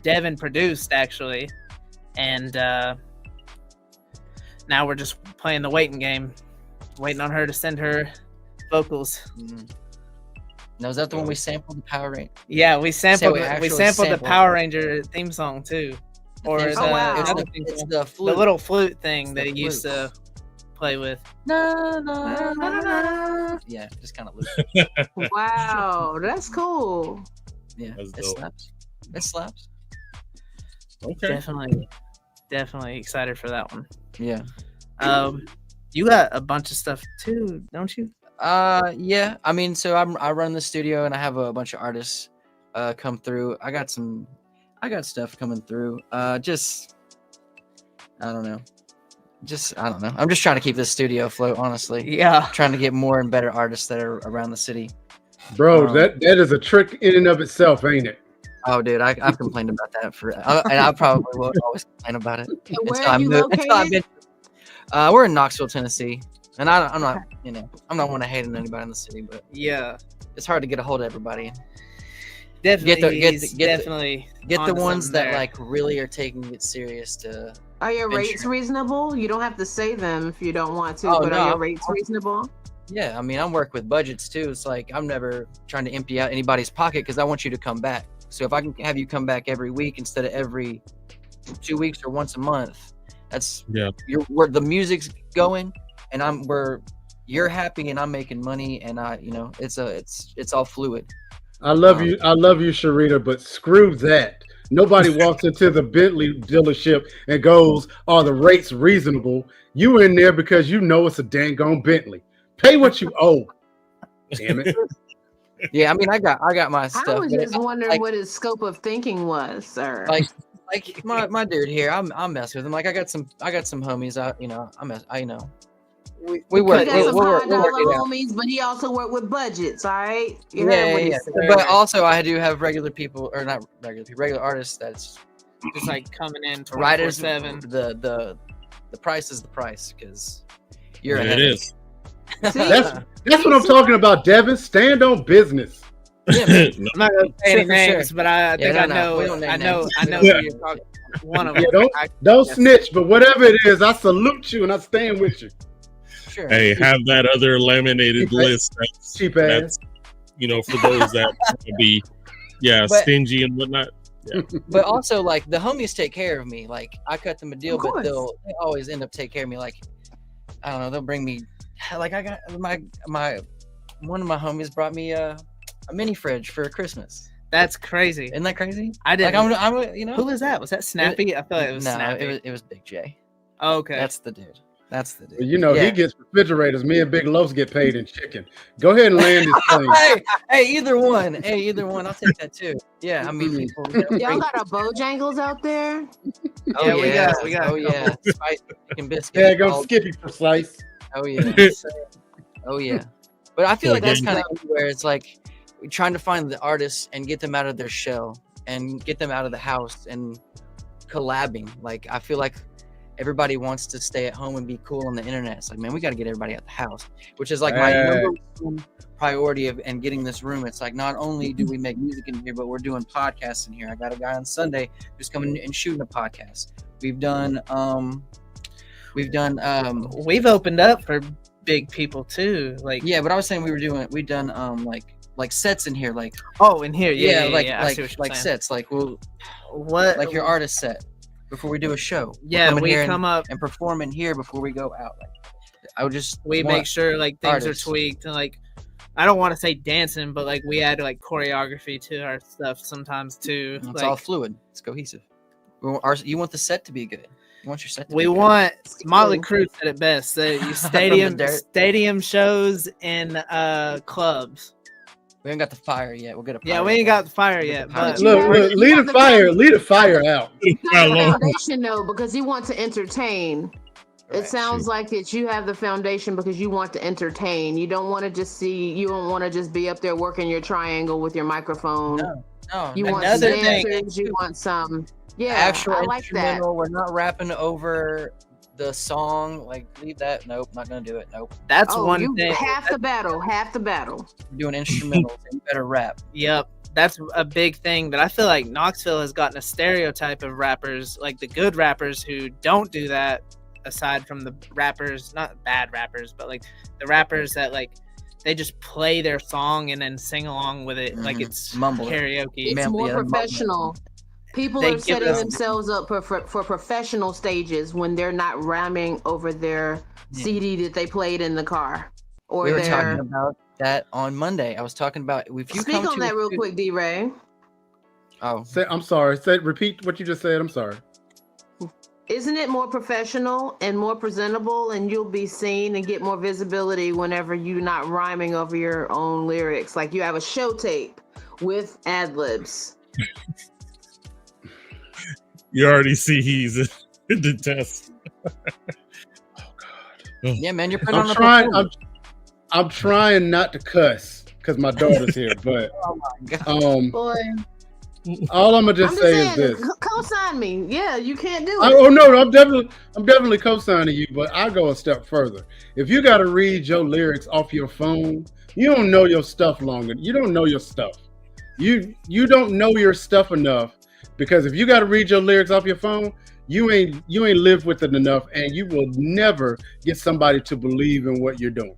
Devin produced actually, and now we're just playing the waiting game, waiting on her to send her vocals. Now, is that the one we sampled, the Power Ranger? Yeah, we sampled sampled the Power Ranger theme song too, or theme the, song. another It's theme the song. flute. The little flute thing It's that the he used to play with. Na, na, na, na. Yeah, just kind of loop. Wow, that's cool. Yeah, That's it dope. slaps. It slaps. Okay. Definitely excited for that one. Yeah. You got a bunch of stuff too, don't you? Yeah. I mean, so I run the studio and I have a bunch of artists come through. I got stuff coming through. I don't know. I'm just trying to keep this studio afloat, honestly. Yeah. Trying to get more and better artists that are around the city. Bro, that is a trick in and of itself, ain't it? Oh, dude, I've complained about that and I probably will always complain about it. And where are you located? We're in Knoxville, Tennessee, and I'm not one to hate on anybody in the city, but Yeah. it's hard to get a hold of everybody. Definitely. Get the onto ones something that there. like really are taking it serious. To Are your And rates reasonable? You don't have to say them if you don't want to, Oh, but no, are your rates reasonable? yeah, I mean, I'm working with budgets too. It's like I'm never trying to empty out anybody's pocket because I want you to come back. So if I can have you come back every week instead of every 2 weeks or once a month, that's where the music's going, and you're happy and I'm making money, and it's all fluid. I love you, Sharita, but screw that. Nobody walks into the Bentley dealership and goes, "Are the rates reasonable?" You in there because you know it's a dang on Bentley. Pay what you owe. Damn it. Yeah, I mean, I got my stuff. I was but just wondering like- what his scope of thinking was, sir. Like my dude here, I'm messing with him. Like I got some homies out. We work. He got some We'll work $5 it out. homies, but he also worked with budgets, all right? You Yeah, heard what he yeah. said. But also, I do have regular people, or not regular people, regular artists. That's Just like coming in writers. 24/7. The price is the price because you're Yeah, ahead. it is. See? That's what I'm talking about, Devin. Stand on business. Yeah, man. I'm not gonna say any Sure, for sure. names, but I think no, I no, know. we don't name I know Yeah. who you're talking. One of them. Yeah, don't snitch, but whatever it is, I salute you and I stand with you. Sure. Hey, have that other laminated Cheap ass. list. Cheap ass. That's for those that want to be, But- stingy and whatnot. But also, like, the homies take care of me. Like, I cut them a deal, Of but course. they always end up taking care of me. Like, I don't know, they'll bring me. Like, I got my one of my homies brought me a mini fridge for Christmas. That's crazy. Isn't that crazy? I didn't. Like, I'm Who was that? Was that Snappy? I feel like it was no, Snappy. it was Big J. Oh, okay. That's the dude. That's the dude. Well, he gets refrigerators. Me and Big Loafs get paid in chicken. Go ahead and land this plane. hey, either one. I'll take that too. Yeah, I mean, people. Y'all got a Bojangles out there? Oh, Yeah, we got Oh a yeah. Spicy chicken biscuit. Yeah, go all- Skippy Precise. Oh yeah. Oh yeah. But I feel like that's kind of where it's like we're trying to find the artists and get them out of their shell and get them out of the house and collabing. Like I feel like everybody wants to stay at home and be cool on the internet. It's like, man, we got to get everybody out the house, which is like my number one priority and getting this room. It's like not only do we make music in here, but we're doing podcasts in here. I got a guy on Sunday who's coming and shooting a podcast. We've done We've opened up for big people too. Like yeah, but I was saying we've done like sets in here, like in here, yeah, I see what you're like saying. sets, like What like your artist set before we do a show. Yeah, We'll we here come up. and perform in here before we go out. Like I would just We want make sure like things artists. are tweaked and like I don't want to say dancing, but like we add like choreography to our stuff sometimes too. it's Like, all fluid. It's cohesive. You want the set to be good. You want your set to we be good. want Motley Crue said it best. From the dirt. Stadium shows in clubs. We ain't got the fire yet. We'll get a Yeah, fire we ain't going. got the fire We'll yet. get the fire But going. Look, lead the fire out. You got the foundation though, because you want to entertain. It sounds like that you have the foundation because you want to entertain. You don't want to just you don't want to just be up there working your triangle with your microphone. No. You want some dancers, you want some actual I like that. instrumental. We're not rapping over the song. Like, leave that. Nope, not gonna do it. Nope. That's one thing. Half the battle. We're doing instrumentals and you better rap. Yep. That's a big thing, but I feel like Knoxville has gotten a stereotype of rappers, like the good rappers who don't do that, aside from the rappers, not bad rappers, but like the rappers that like they just play their song and then sing along with it like it's karaoke. It's more professional. People are setting themselves up for professional stages when they're not rhyming over their CD that they played in the car. Or we were talking about that on Monday. I was talking about if you speak on that real quick, D-Ray. I'm sorry. Repeat what you just said. I'm sorry. Isn't it more professional and more presentable, and you'll be seen and get more visibility whenever you're not rhyming over your own lyrics? Like you have a show tape with ad-libs. You already see he's in the test. Oh God. Yeah, man, you're putting I'm trying not to cuss because my daughter's here, but oh my God. Boy. All I'm gonna say is this: co-sign me. Yeah, you can't do it. Oh no, I'm definitely co-signing you, but I go a step further. If you got to read your lyrics off your phone, you don't know your stuff longer. You don't know your stuff. You don't know your stuff enough, because if you got to read your lyrics off your phone, you ain't lived with it enough, and you will never get somebody to believe in what you're doing.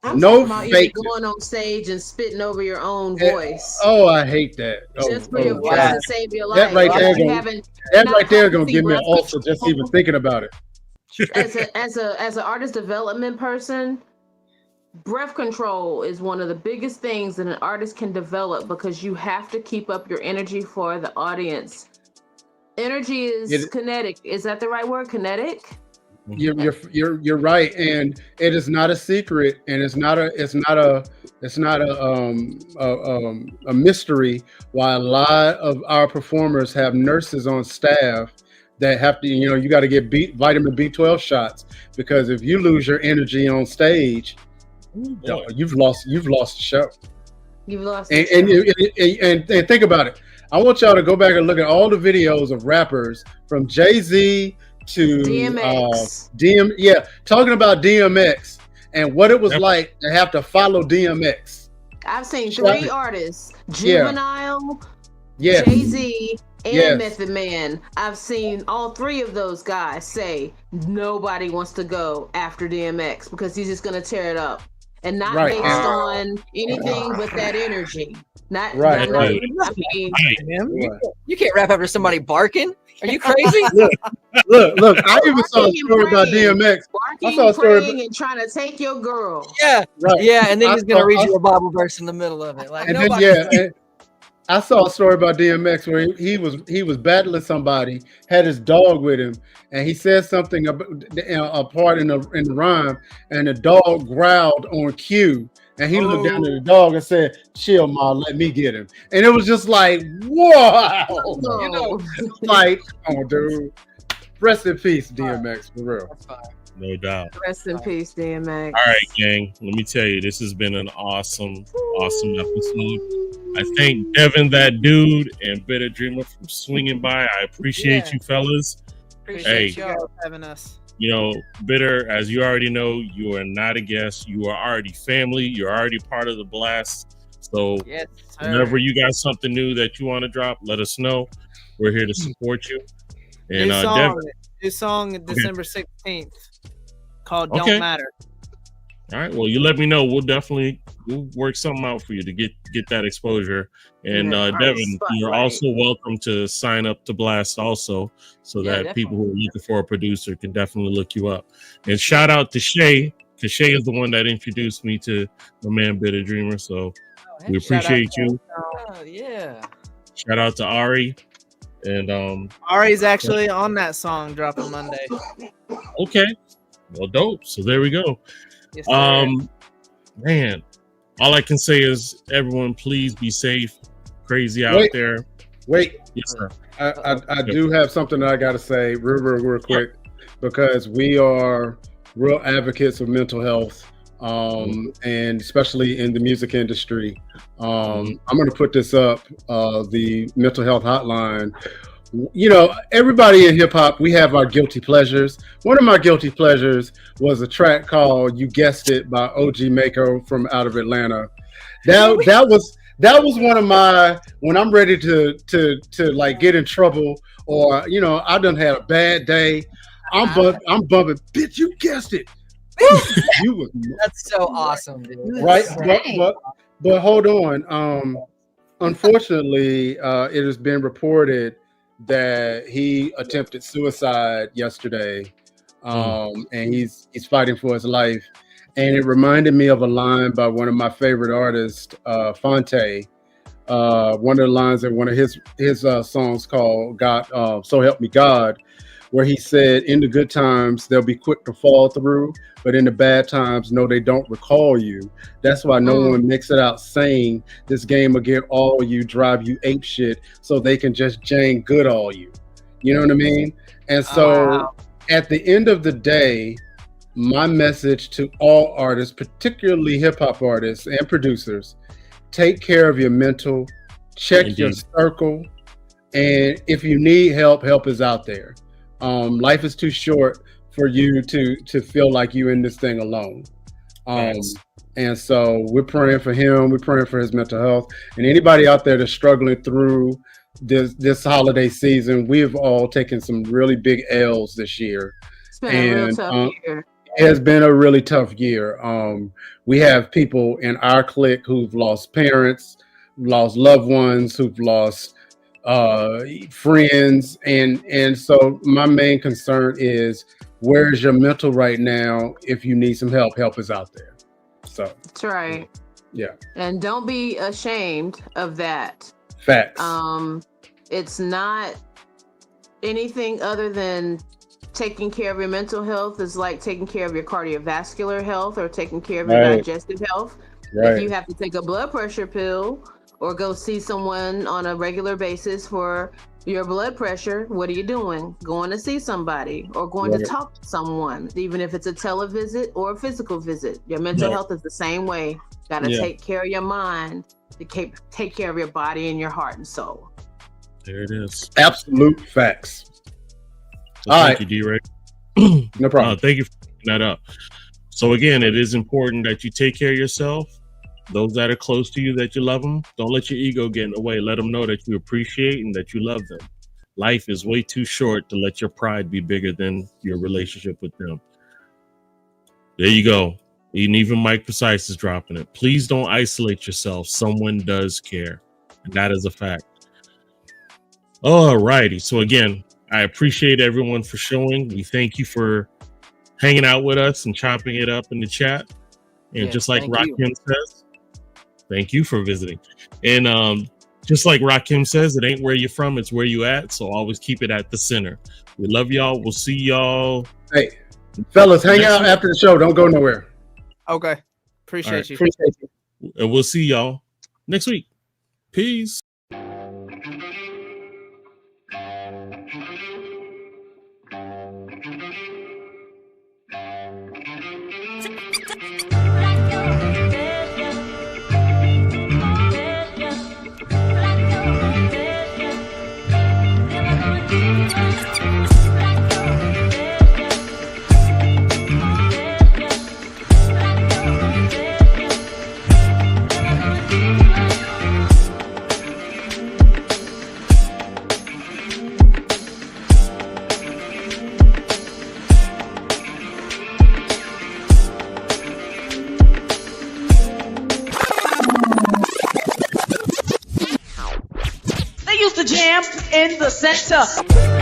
I'm talking about you going on stage and spitting over your own voice. Oh, I hate that. Just for your voice to save your life. That right there gonna give me an ulcer just even thinking about it. As an artist development person, breath control is one of the biggest things that an artist can develop, because you have to keep up your energy for the audience. Energy is kinetic. Is that the right word? Kinetic? You're right, and it is not a secret, and it's not a mystery why a lot of our performers have nurses on staff that have to, you got to get vitamin B12 shots, because if you lose your energy on stage, you've lost the show. You've lost. And think about it. I want y'all to go back and look at all the videos of rappers from Jay-Z to DMX. Talking about DMX and what it was like to have to follow DMX. I've seen 3 artists: Juvenile, Jay-Z, and Method Man. I've seen all 3 of those guys say nobody wants to go after DMX because he's just gonna tear it up, and not based on anything but that energy. Not right. I mean, you can't rap after somebody barking. Are you crazy? Look! I even saw a story about DMX. I saw a story and trying to take your girl. Yeah, right. Yeah, and then he's gonna read you a Bible verse in the middle of it. Like, and I saw a story about DMX where he was battling somebody, had his dog with him, and he said something about a part in the rhyme, and the dog growled on cue. And he looked down at the dog and said, "Chill, ma, let me get him." And it was just like, whoa, like, oh, dude. Rest in peace, DMX, for real. No doubt. Rest in peace, DMX. All right, gang. Let me tell you, this has been an awesome episode. I thank Devin, that dude, and Bittah Dreamer for swinging by. I appreciate you, fellas. Appreciate y'all having us. Bittah, as you already know, you are not a guest. You are already family. You're already part of the blast. So whenever you got something new that you want to drop, let us know. We're here to support you. And new song December 16th called Don't Matter. All right. Well, you let me know. We'll work something out for you to get that exposure. And Devin, you're also welcome to sign up to Blast also, so that people who are looking for a producer can definitely look you up. And shout out to Shay, because Shay is the one that introduced me to my man Bittah Dreamer. So we appreciate you. Shout out to Ari. And Ari's actually on that song dropping Monday. Okay. Well, dope. So there we go. Yes, man, all I can say is everyone, please be safe. Crazy out there. Wait. Yes, sir. I do have something that I got to say real quick. because we are real advocates of mental health, and especially in the music industry. I'm going to put this up, the mental health hotline. You know, everybody in hip hop, we have our guilty pleasures. One of my guilty pleasures was a track called "You Guessed It" by OG Mako from out of Atlanta. That was one of my, when I'm ready to like get in trouble, or you know, I done had a bad day. I'm bumping, bitch. You guessed it. That's so awesome, dude. Right, but hold on. Unfortunately, it has been reported that he attempted suicide yesterday, and he's fighting for his life. And it reminded me of a line by one of my favorite artists, Fonte. One of the lines in one of his songs called "God, So Help Me God," where he said, "In the good times, they'll be quick to fall through, but in the bad times, no, they don't recall you. That's why no one makes it out saying this game will get all you, drive you ape shit, so they can just jang good all you." You know what I mean? And so at the end of the day, my message to all artists, particularly hip hop artists and producers, take care of your mental, check your circle, and if you need help, help is out there. Life is too short for you to feel like you in this thing alone. And so we're praying for him. We're praying for his mental health. And anybody out there that's struggling through this holiday season, we've all taken some really big L's this year. It's been a real tough year. It has been a really tough year. We have people in our clique who've lost parents, lost loved ones, who've lost friends, and so my main concern is, where's your mental right now? If you need some help, help is out there. So that's right. Yeah. And don't be ashamed of that. Facts. It's not anything other than taking care of your mental health is like taking care of your cardiovascular health or taking care of your digestive health. If you have to take a blood pressure pill or go see someone on a regular basis for your blood pressure, what are you doing? Going to see somebody or going to talk to someone, even if it's a televisit or a physical visit. Your mental health is the same way. Got to take care of your mind to take care of your body and your heart and soul. There it is. Absolute facts. So thank you, D-Ray. No problem. Thank you for picking that up. So again, it is important that you take care of yourself. Those that are close to you, that you love them, don't let your ego get in the way. Let them know that you appreciate and that you love them. Life is way too short to let your pride be bigger than your relationship with them. There you go. And even Mike Precise is dropping it. Please don't isolate yourself. Someone does care. And that is a fact. All righty. So again, I appreciate everyone for showing. We thank you for hanging out with us and chopping it up in the chat. And just like Rakim says, thank you for visiting. And just like Rakim says, it ain't where you're from, it's where you at. So always keep it at the center. We love y'all. We'll see y'all. Hey, fellas, hang out after the show. Don't go nowhere. Okay. Appreciate you. Appreciate you. And we'll see y'all next week. Peace. They used to jam in the center.